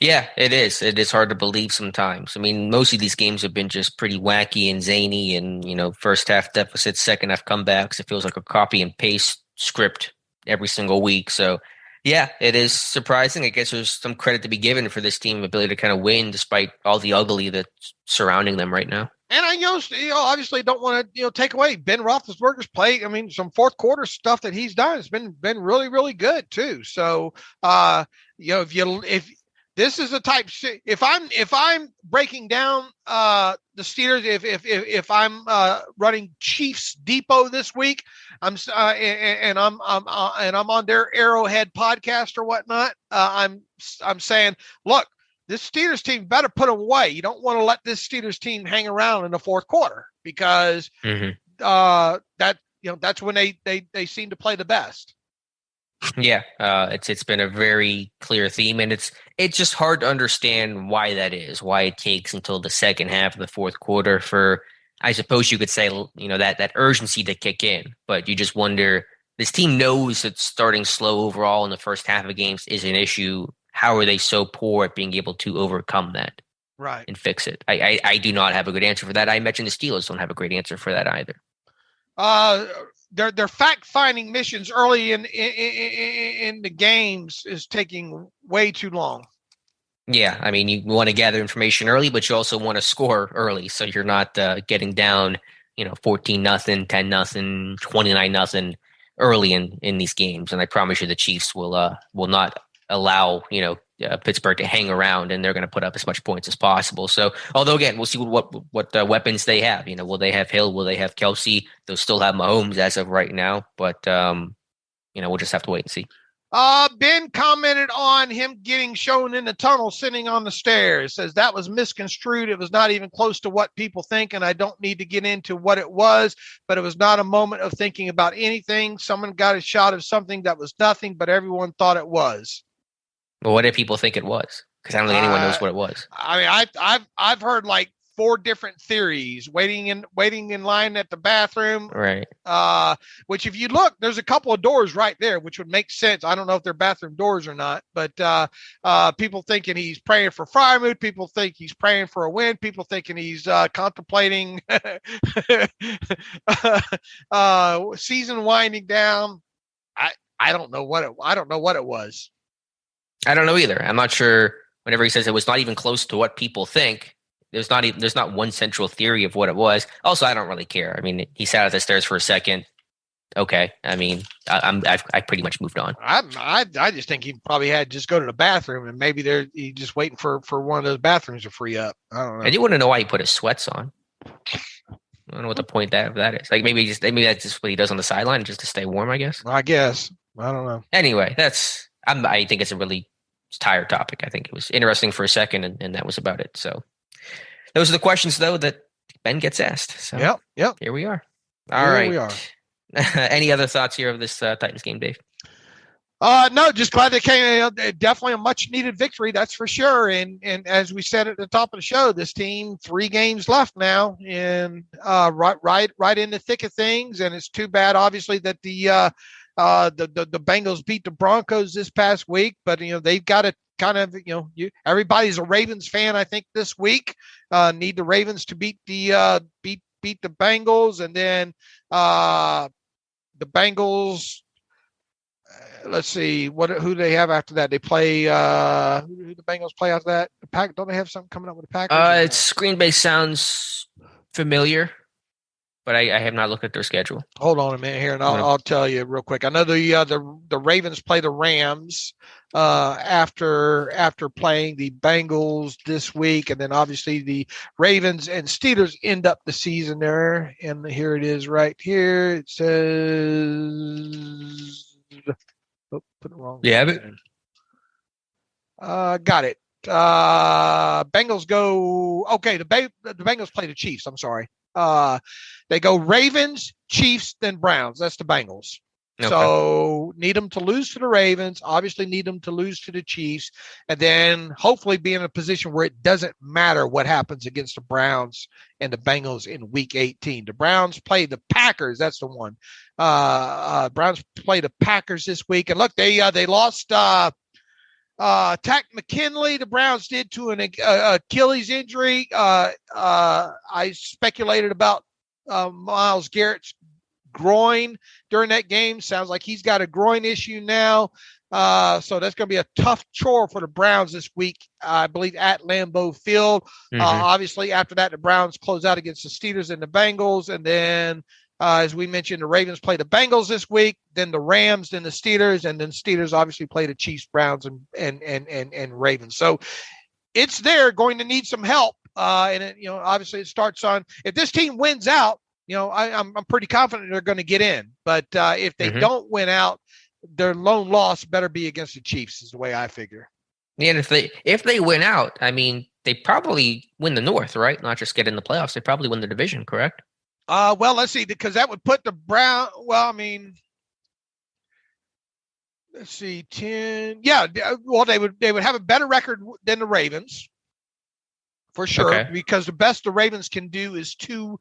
Yeah, it is. It is hard to believe sometimes. I mean, most of these games have been just pretty wacky and zany and, first half deficits, second half comebacks. It feels like a copy and paste script every single week. So, yeah, it is surprising. I guess there's some credit to be given for this team ability to kind of win despite all the ugly that's surrounding them right now. And I obviously don't want to take away Ben Roethlisberger's play. I mean, some fourth quarter stuff that he's done has been really, really good too. So if this is the type, if I'm breaking down the Steelers, if I'm running Chiefs Depot this week, I'm on their Arrowhead podcast or whatnot. I'm saying, look, this Steelers team better put them away. You don't want to let this Steelers team hang around in the fourth quarter, because that's when they seem to play the best. Yeah, it's been a very clear theme, and it's just hard to understand why that is. Why it takes until the second half of the fourth quarter for, I suppose you could say, that urgency to kick in. But you just wonder, this team knows that starting slow overall in the first half of games is an issue. How are they so poor at being able to overcome that, right, and fix it? I do not have a good answer for that. I imagine the Steelers don't have a great answer for that either. Their fact-finding missions early in the games is taking way too long. Yeah, I mean, you want to gather information early, but you also want to score early, so you're not getting down, 14-0, 10-0, 29-0 early in these games. And I promise you, the Chiefs will not allow, Pittsburgh to hang around, and they're going to put up as much points as possible. So, although again, we'll see what weapons they have. Will they have Hill? Will they have Kelsey? They'll still have Mahomes as of right now, but we'll just have to wait and see. Ben commented on him getting shown in the tunnel sitting on the stairs. Says that was misconstrued. It was not even close to what people think, and I don't need to get into what it was, but it was not a moment of thinking about anything. Someone got a shot of something that was nothing, but everyone thought it was. Well, what did people think it was? Because I don't think anyone knows what it was. I mean, I've heard like 4 different theories. Waiting in line at the bathroom, right? Which, if you look, there's a couple of doors right there, which would make sense. I don't know if they're bathroom doors or not, but people thinking he's praying for Fryermuth. People think he's praying for a win. People thinking he's contemplating season winding down. I don't know what it was. I don't know either. I'm not sure. Whenever he says it was not even close to what people think, there's not one central theory of what it was. Also, I don't really care. I mean, he sat at the stairs for a second. Okay. I mean, I've pretty much moved on. I just think he probably had to just go to the bathroom, and maybe he's just waiting for one of those bathrooms to free up. I don't know. I do want to know why he put his sweats on. I don't know what the point of that is. Like maybe that's just what he does on the sideline, just to stay warm, I guess. I guess. I don't know. Anyway, I think it's a really tired topic. I think it was interesting for a second, and that was about it. So those are the questions, though, that Ben gets asked. So yep. Here we are. All right. We are. Any other thoughts here of this Titans game, Dave? No, just glad they came. Definitely a much needed victory, that's for sure. And as we said at the top of the show, this team 3 games left now, and right in the thick of things. And it's too bad, obviously, that the Bengals beat the Broncos this past week, but they've got to kind of everybody's a Ravens fan, I think, this week. Need the Ravens to beat the Bengals, and then the Bengals. Let's see who they have after that. They play who the Bengals play after that. The Pack, don't they have something coming up with the Packers? It's Green Bay sounds familiar, but I have not looked at their schedule. Hold on a minute here, and I'll tell you real quick. I know the Ravens play the Rams after playing the Bengals this week, and then obviously the Ravens and Steelers end up the season there. And here it is, right here. It says. Oh, put it wrong. You have it? Got it. Bengals go. Okay, the Bengals play the Chiefs. I'm sorry. They go Ravens, Chiefs, then Browns. That's the Bengals. Okay. So need them to lose to the Ravens. Obviously, need them to lose to the Chiefs, and then hopefully be in a position where it doesn't matter what happens against the Browns and the Bengals in Week 18. The Browns play the Packers. That's the one. Browns play the Packers this week, and look, they lost Tack McKinley. The Browns did to an Achilles injury. I speculated about Myles Garrett's groin during that game. Sounds like he's got a groin issue now. So that's going to be a tough chore for the Browns this week, I believe, at Lambeau Field. Mm-hmm. Obviously, after that, the Browns close out against the Steelers and the Bengals. And then, as we mentioned, the Ravens play the Bengals this week, then the Rams, then the Steelers, and then Steelers obviously play the Chiefs, Browns, and Ravens. So it's going to need some help. And it, obviously it starts on, if this team wins out, I'm pretty confident they're going to get in. But if they don't win out, their lone loss better be against the Chiefs, is the way I figure. Yeah, and if they win out, I mean, they probably win the North, right? Not just get in the playoffs. They probably win the division, correct? Well, let's see, because that would put the Brown. Well, I mean, let's see, 10. Yeah, well, they would have a better record than the Ravens. For sure, because the best the Ravens can do is two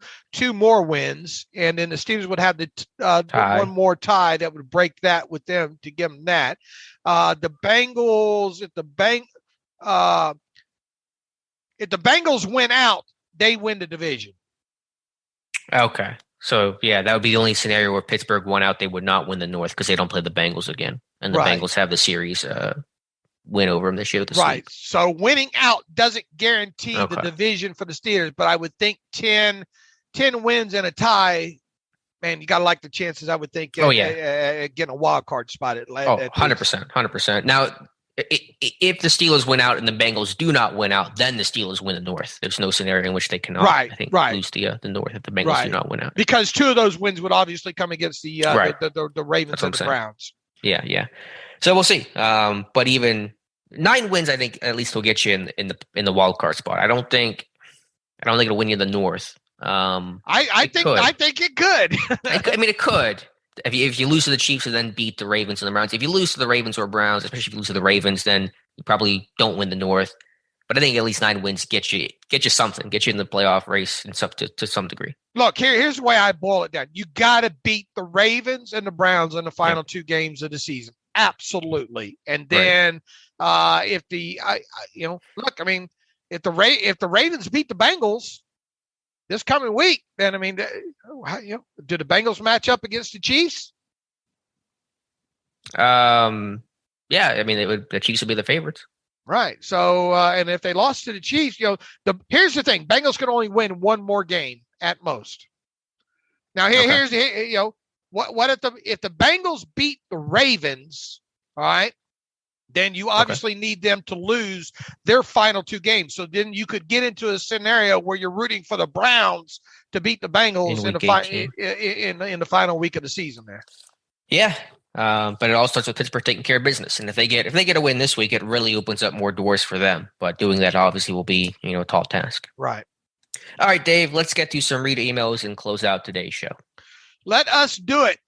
more wins, and then the Steelers would have the one more tie that would break that with them to give them that. The Bengals, if the Bengals win out, they win the division. Okay, so yeah, that would be the only scenario where Pittsburgh won out. They would not win the North because they don't play the Bengals again, and the Bengals have the series win over them this year. Right. So winning out doesn't guarantee the division for the Steelers, but I would think 10 wins and a tie, man, you got to like the chances, I would think, getting a wild card spot at 100%. Now, If the Steelers win out and the Bengals do not win out, then the Steelers win the North. There's no scenario in which they cannot, lose the North if the Bengals do not win out. Because two of those wins would obviously come against the Ravens and the Browns. Yeah. So we'll see. But even 9 wins, I think at least will get you in the wild card spot. I don't think it'll win you the North. I think it could. I mean, it could. If you lose to the Chiefs and then beat the Ravens and the Browns, if you lose to the Ravens or Browns, especially if you lose to the Ravens, then you probably don't win the North. But I think at least 9 wins get you something, get you in the playoff race to some degree. Look, here's the way I boil it down. You got to beat the Ravens and the Browns in the final 2 games of the season. Absolutely. And then if the Ravens beat the Bengals this coming week, then do the Bengals match up against the Chiefs? Yeah, I mean, the Chiefs would be the favorites. Right. So, and if they lost to the Chiefs, here's the thing: Bengals can only win 1 more game at most. Now, here's what if the Bengals beat the Ravens, all right? Then you obviously need them to lose their final 2 games. So then you could get into a scenario where you're rooting for the Browns to beat the Bengals in the final week of the season there. Yeah. But it all starts with Pittsburgh taking care of business. And if they get a win this week, it really opens up more doors for them. But doing that obviously will be, a tall task. Right. All right, Dave, let's get to some reader emails and close out today's show. Let us do it.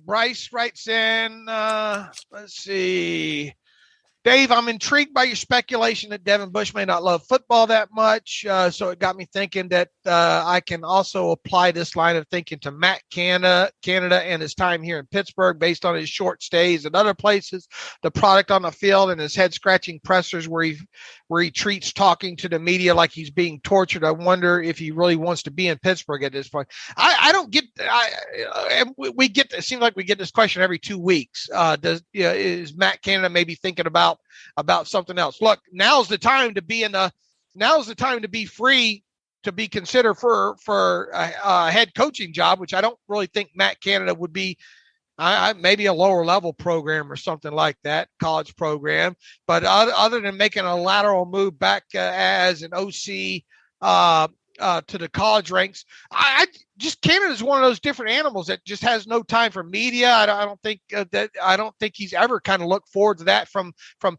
Bryce writes in, let's see. Dave, I'm intrigued by your speculation that Devin Bush may not love football that much. So it got me thinking that I can also apply this line of thinking to Matt Canada and his time here in Pittsburgh based on his short stays in other places, the product on the field, and his head-scratching pressers where he treats talking to the media like he's being tortured. I wonder if he really wants to be in Pittsburgh at this point. I don't get we get it seems like we get this question every 2 weeks. Is Matt Canada maybe thinking about something else? Look, now's the time to be free to be considered for a head coaching job, which I don't really think Matt Canada would be. Maybe a lower level program or something like that, college program. But other than making a lateral move back as an OC to the college ranks, I just Canada's one of those different animals that just has no time for media. I don't think he's ever kind of looked forward to that from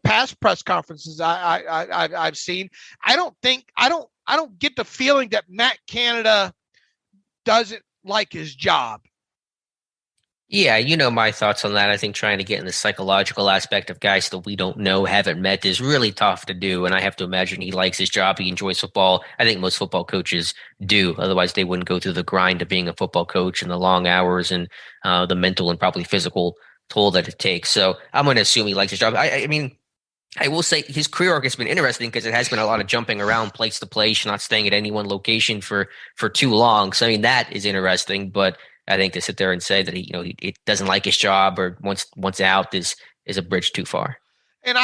past press conferences I've seen. I don't get the feeling that Matt Canada doesn't like his job. Yeah, my thoughts on that. I think trying to get in the psychological aspect of guys that we don't know, haven't met, is really tough to do. And I have to imagine he likes his job. He enjoys football. I think most football coaches do. Otherwise, they wouldn't go through the grind of being a football coach and the long hours and the mental and probably physical toll that it takes. So I'm going to assume he likes his job. I mean, I will say his career arc has been interesting because it has been a lot of jumping around place to place, not staying at any one location for too long. So, I mean, that is interesting. But I think to sit there and say that he doesn't like his job or wants out is a bridge too far. And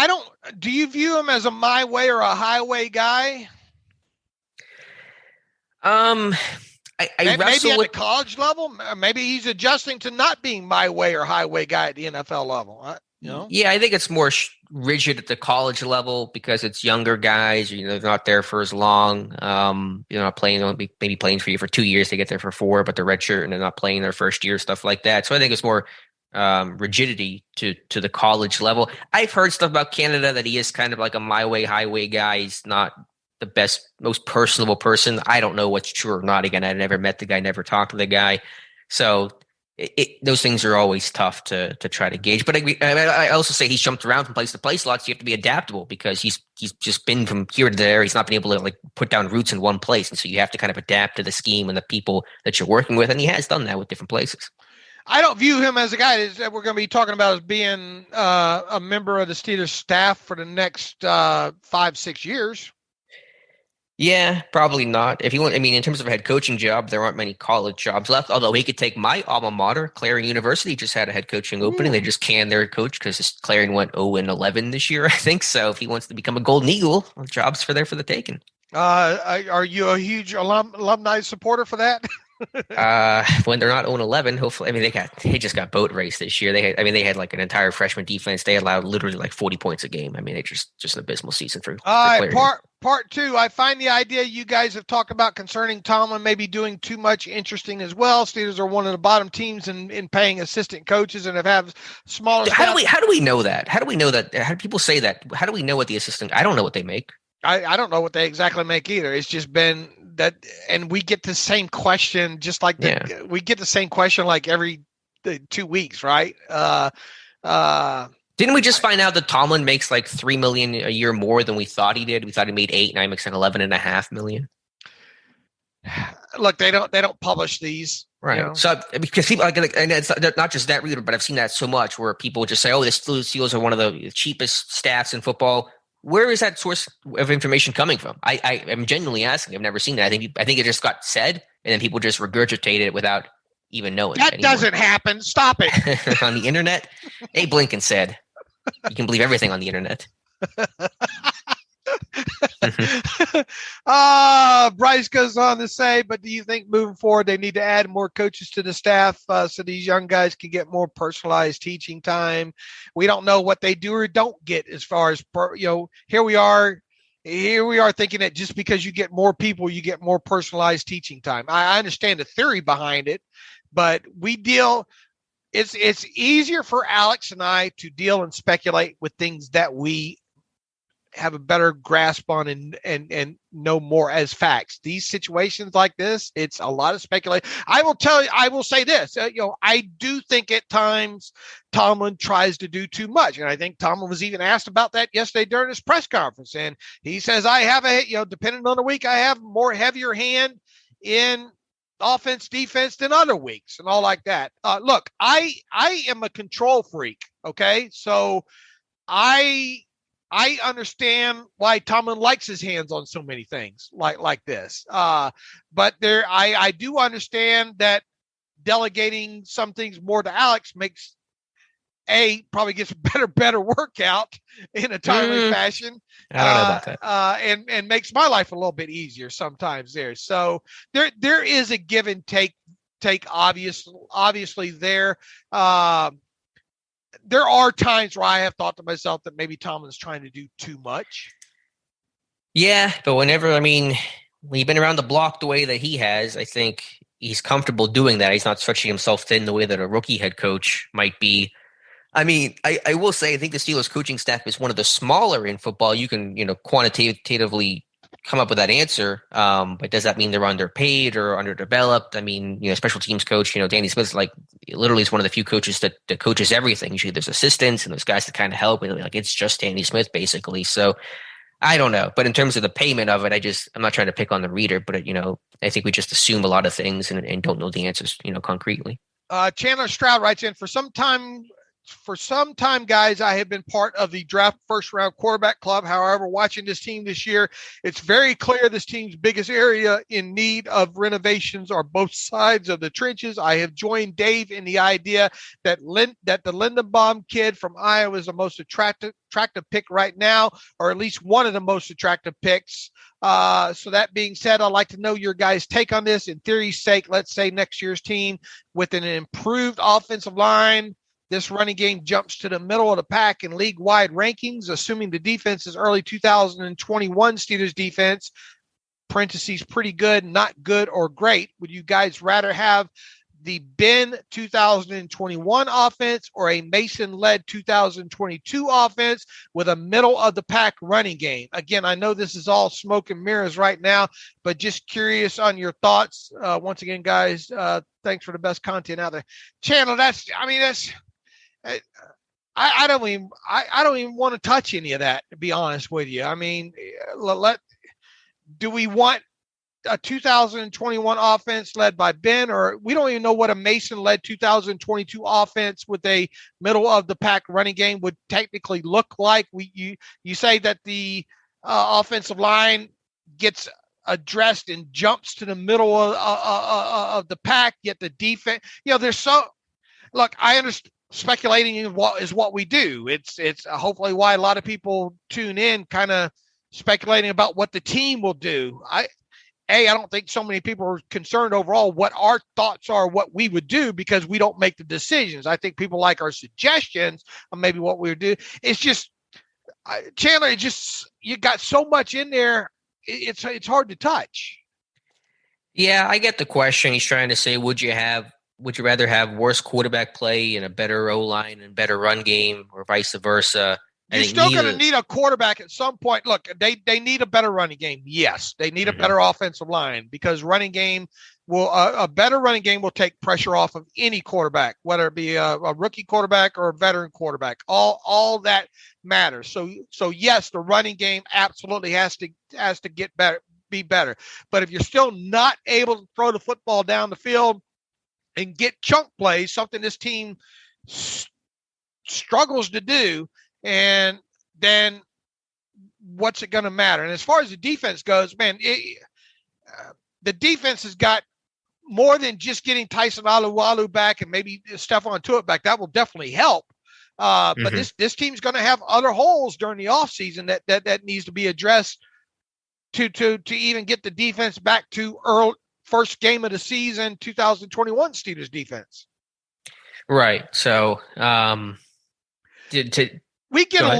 do you view him as a my way or a highway guy? I maybe at the college level, maybe he's adjusting to not being my way or highway guy at the NFL level. Yeah, I think it's more rigid at the college level because it's younger guys. They're not there for as long. Not playing. Maybe playing for you for 2 years. They get there for 4, but they're redshirt and they're not playing their first year, stuff like that. So I think it's more rigidity to the college level. I've heard stuff about Canada that he is kind of like a my way, highway guy. He's not the best, most personable person. I don't know what's true or not. Again, I never met the guy, never talked to the guy. So those things are always tough to try to gauge. But I also say he's jumped around from place to place a lot, so you have to be adaptable because he's just been from here to there. He's not been able to put down roots in one place, and so you have to kind of adapt to the scheme and the people that you're working with, and he has done that with different places. I don't view him as a guy that we're going to be talking about as being a member of the Steelers staff for the next 5-6 years. Yeah, probably not. If you want, in terms of a head coaching job, there aren't many college jobs left. Although he could take my alma mater, Clarion University, just had a head coaching opening. They just canned their coach because Clarion went 0-11 this year, I think. So if he wants to become a Golden Eagle, jobs there for the taking. Are you a huge alumni supporter for that? When they're not 0-11, hopefully. I mean, they just got boat raced this year. They had like an entire freshman defense. They allowed literally like 40 points a game. I mean, it's just an abysmal season for Part two, I find the idea you guys have talked about concerning Tomlin maybe doing too much interesting as well. Steelers are one of the bottom teams in paying assistant coaches and have smaller staff. How do we know that? How do we know that? How do people say that? How do we know what the assistant? I don't know what they make. I don't know what they exactly make either. It's just been that, and we get the same question we get the same question like every 2 weeks, right? Didn't we just find out that Tomlin makes like $3 million a year more than we thought he did? We thought he made $8 million, now he makes like $11.5 million. Look, they don't publish these, right? You know? So because people and it's not just that reader, but I've seen that so much where people just say, "Oh, the Steelers are one of the cheapest staffs in football." Where is that source of information coming from? I am genuinely asking. I've never seen that. I think it just got said, and then people just regurgitated it without even knowing. That anymore. Doesn't happen. Stop it. On the internet, Abe Lincoln said, "You can believe everything on the internet." Bryce goes on to say, but do you think moving forward they need to add more coaches to the staff so these young guys can get more personalized teaching time? We don't know what they do or don't get as far as here we are thinking that just because you get more people, you get more personalized teaching time. I understand the theory behind it, but it's easier for Alex and I to deal and speculate with things that we have a better grasp on and know more as facts. These situations like this, it's a lot of speculation. I will say this, I do think at times Tomlin tries to do too much. And I think Tomlin was even asked about that yesterday during his press conference. And he says, I have depending on the week, I have more heavier hand in offense, defense than other weeks and all like that. Look, I am a control freak. Okay. So I understand why Tomlin likes his hands on so many things like this. But I do understand that delegating some things more to Alex makes probably gets a better workout in a timely fashion. I don't know about that. And makes my life a little bit easier sometimes there. So there is a give and take obviously there. There are times where I have thought to myself that maybe Tomlin's trying to do too much. Yeah, but when you've been around the block the way that he has, I think he's comfortable doing that. He's not stretching himself thin the way that a rookie head coach might be. I mean, I will say I think the Steelers coaching staff is one of the smaller in football. You can, quantitatively come up with that answer. But does that mean they're underpaid or underdeveloped? I mean, special teams coach, Danny Smith's literally is one of the few coaches that coaches everything. Usually there's assistants and there's guys that kind of help. And it's just Danny Smith basically. So I don't know. But in terms of the payment of it, I'm not trying to pick on the reader, but I think we just assume a lot of things and don't know the answers, concretely. Chandler Stroud writes in, for some time, guys, I have been part of the draft first round quarterback club. However, watching this team this year, it's very clear this team's biggest area in need of renovations are both sides of the trenches. I have joined Dave in the idea that the Lindenbaum kid from Iowa is the most attractive pick right now, or at least one of the most attractive picks. So that being said, I'd like to know your guys' take on this. In theory's sake, let's say next year's team with an improved offensive line, this running game jumps to the middle of the pack in league-wide rankings, assuming the defense is early 2021 Steelers defense, parentheses, pretty good, not good, or great. Would you guys rather have the Ben 2021 offense or a Mason-led 2022 offense with a middle-of-the-pack running game? Again, I know this is all smoke and mirrors right now, but just curious on your thoughts. Once again, guys, thanks for the best content out there. Channel, I don't even want to touch any of that, to be honest with you. I mean, do we want a 2021 offense led by Ben, or we don't even know what a Mason-led 2022 offense with a middle-of-the-pack running game would technically look like? You say that the offensive line gets addressed and jumps to the middle of the pack, yet the defense, look, I understand. Speculating is what we do. It's hopefully why a lot of people tune in, kind of speculating about what the team will do. I don't think so many people are concerned overall what our thoughts are, what we would do, because we don't make the decisions. I think people like our suggestions on maybe what we would do. It's just, Chandler, you got so much in there. It's hard to touch. Yeah, I get the question. He's trying to say, would you rather have worse quarterback play and a better O-line and better run game, or vice versa? You're still going to need a quarterback at some point. Look, they need a better running game. Yes, they need a better offensive line, because running game a better running game will take pressure off of any quarterback, whether it be a rookie quarterback or a veteran quarterback. All that matters. So yes, the running game absolutely has to get better, be better. But if you're still not able to throw the football down the field and get chunk plays, something this team struggles to do, and then what's it going to matter? And as far as the defense goes, man, the defense has got more than just getting Tyson Alualu back and maybe Stephon Tuitt back. That will definitely help. But this team's going to have other holes during the offseason that needs to be addressed to even get the defense back to first game of the season 2021 Steelers defense. Right. So we get a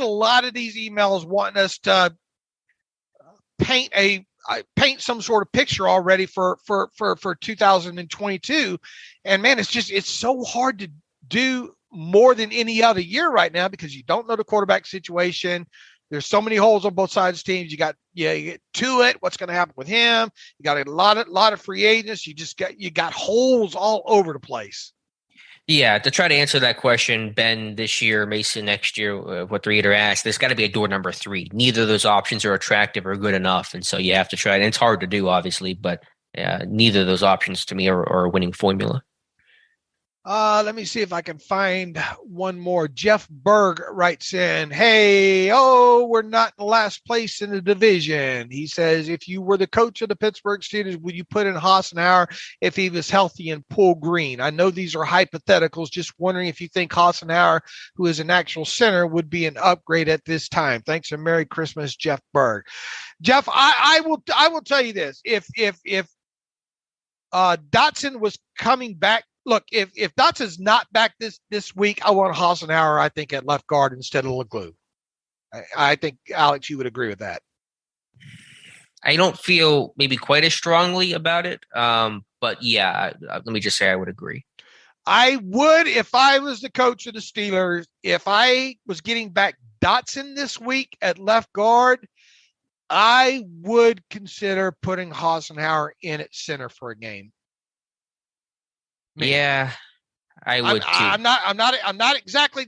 lot of these emails wanting us to paint some sort of picture already for 2022. And man, it's so hard to do more than any other year right now, because you don't know the quarterback situation. There's so many holes on both sides of teams. You get Tuitt. What's going to happen with him? You got a lot of free agents. You got holes all over the place. Yeah, to try to answer that question, Ben this year, Mason next year, what the reader asked, there's got to be a door number 3. Neither of those options are attractive or good enough, and so you have to try it. And it's hard to do, obviously, but neither of those options to me are a winning formula. Let me see if I can find one more. Jeff Berg writes in, we're not in last place in the division. He says, if you were the coach of the Pittsburgh Steelers, would you put in Hassenauer if he was healthy and pull Green? I know these are hypotheticals. Just wondering if you think Hassenauer, who is an actual center, would be an upgrade at this time. Thanks and Merry Christmas, Jeff Berg. Jeff, I will tell you this. If Dotson was coming back, look, if Dotson's not back this week, I want Hassenauer, I think, at left guard instead of LeGlue. I think, Alex, you would agree with that. I don't feel maybe quite as strongly about it, but yeah, let me just say I would agree. I would, if I was the coach of the Steelers, if I was getting back Dotson this week at left guard, I would consider putting Hassenauer in at center for a game. Yeah, I would too. I'm not exactly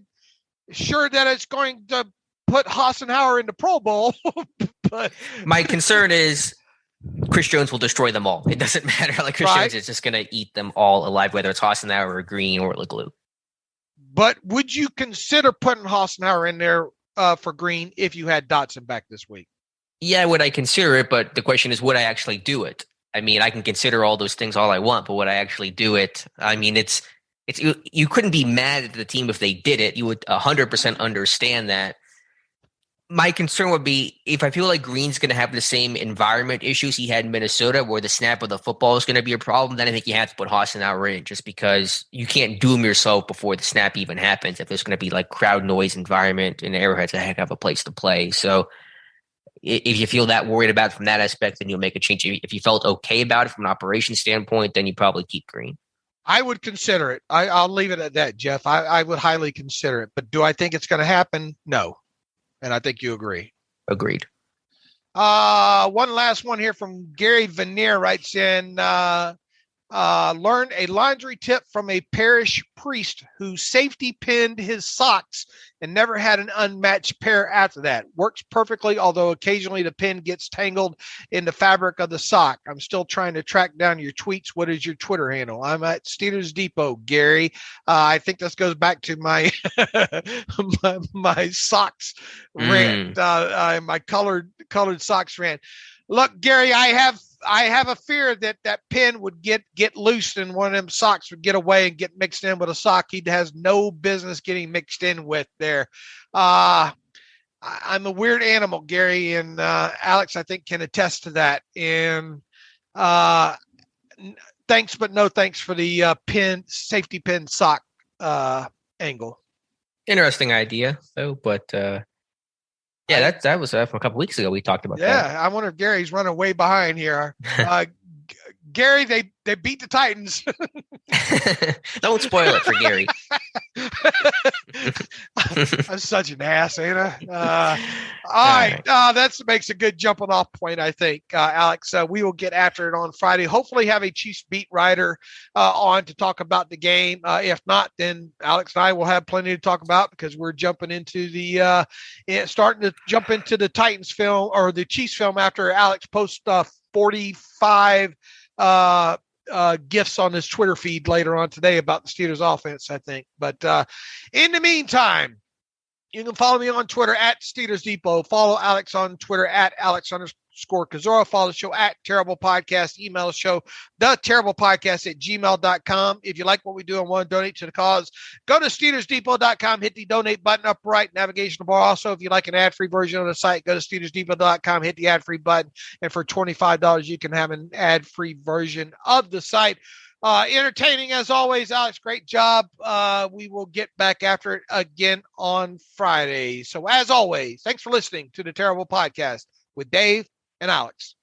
sure that it's going to put Hassenauer in the Pro Bowl, but my concern is Chris Jones will destroy them all. It doesn't matter. Like Chris Jones is just going to eat them all alive, whether it's Hassenauer or Green or LeGlue. But would you consider putting Hassenauer in there for Green if you had Dotson back this week? Yeah, would I consider it? But the question is, would I actually do it? I mean, I can consider all those things all I want, but would I actually do it? I mean, it's you couldn't be mad at the team if they did it. You would 100% understand that. My concern would be if I feel like Green's going to have the same environment issues he had in Minnesota, where the snap of the football is going to be a problem, then I think you have to put Hassenauer in, just because you can't doom yourself before the snap even happens if there's going to be like crowd noise environment, and Arrowhead's a heck of a place to play. So if you feel that worried about it from that aspect, then you'll make a change. If you felt okay about it from an operation standpoint, then you probably keep Green. I would consider it. I'll leave it at that, Jeff. I would highly consider it. But do I think it's going to happen? No. And I think you agree. Agreed. One last one here from Gary Veneer writes in, learned a laundry tip from a parish priest who safety pinned his socks and never had an unmatched pair after that. Works perfectly, although occasionally the pin gets tangled in the fabric of the sock. I'm still trying to track down your tweets. What is your Twitter handle? I'm at Steelers Depot, Gary. I think this goes back to my my socks rant, my colored socks rant. Look, Gary, I have a fear that pin would get loose and one of them socks would get away and get mixed in with a sock he has no business getting mixed in with there. I'm a weird animal, Gary, and Alex, I think, can attest to that. And thanks, but no thanks for the safety pin sock angle. Interesting idea, though, but that was from a couple weeks ago. We talked about that. Yeah, I wonder if Gary's running way behind here. Gary, they beat the Titans. Don't spoil it for Gary. I'm such an ass, ain't I? All right. That makes a good jumping off point, I think, Alex. We will get after it on Friday. Hopefully have a Chiefs beat writer on to talk about the game. If not, then Alex and I will have plenty to talk about because we're jumping into starting to jump into the Titans film or the Chiefs film after Alex posts 45 gifts on his Twitter feed later on today about the Steelers offense, I think. But in the meantime, you can follow me on Twitter at Steelers Depot. Follow Alex on Twitter at Alex_Kozora. Follow the show at Terrible Podcast. Email the show, theterriblepodcast@gmail.com. If you like what we do and want to donate to the cause, go to SteelersDepot.com, hit the donate button up right, navigational bar. Also, if you like an ad-free version of the site, go to SteelersDepot.com, hit the ad-free button, and for $25, you can have an ad-free version of the site. Entertaining as always, Alex. Great job. We will get back after it again on Friday. So as always, thanks for listening to the Terrible Podcast with Dave and Alex.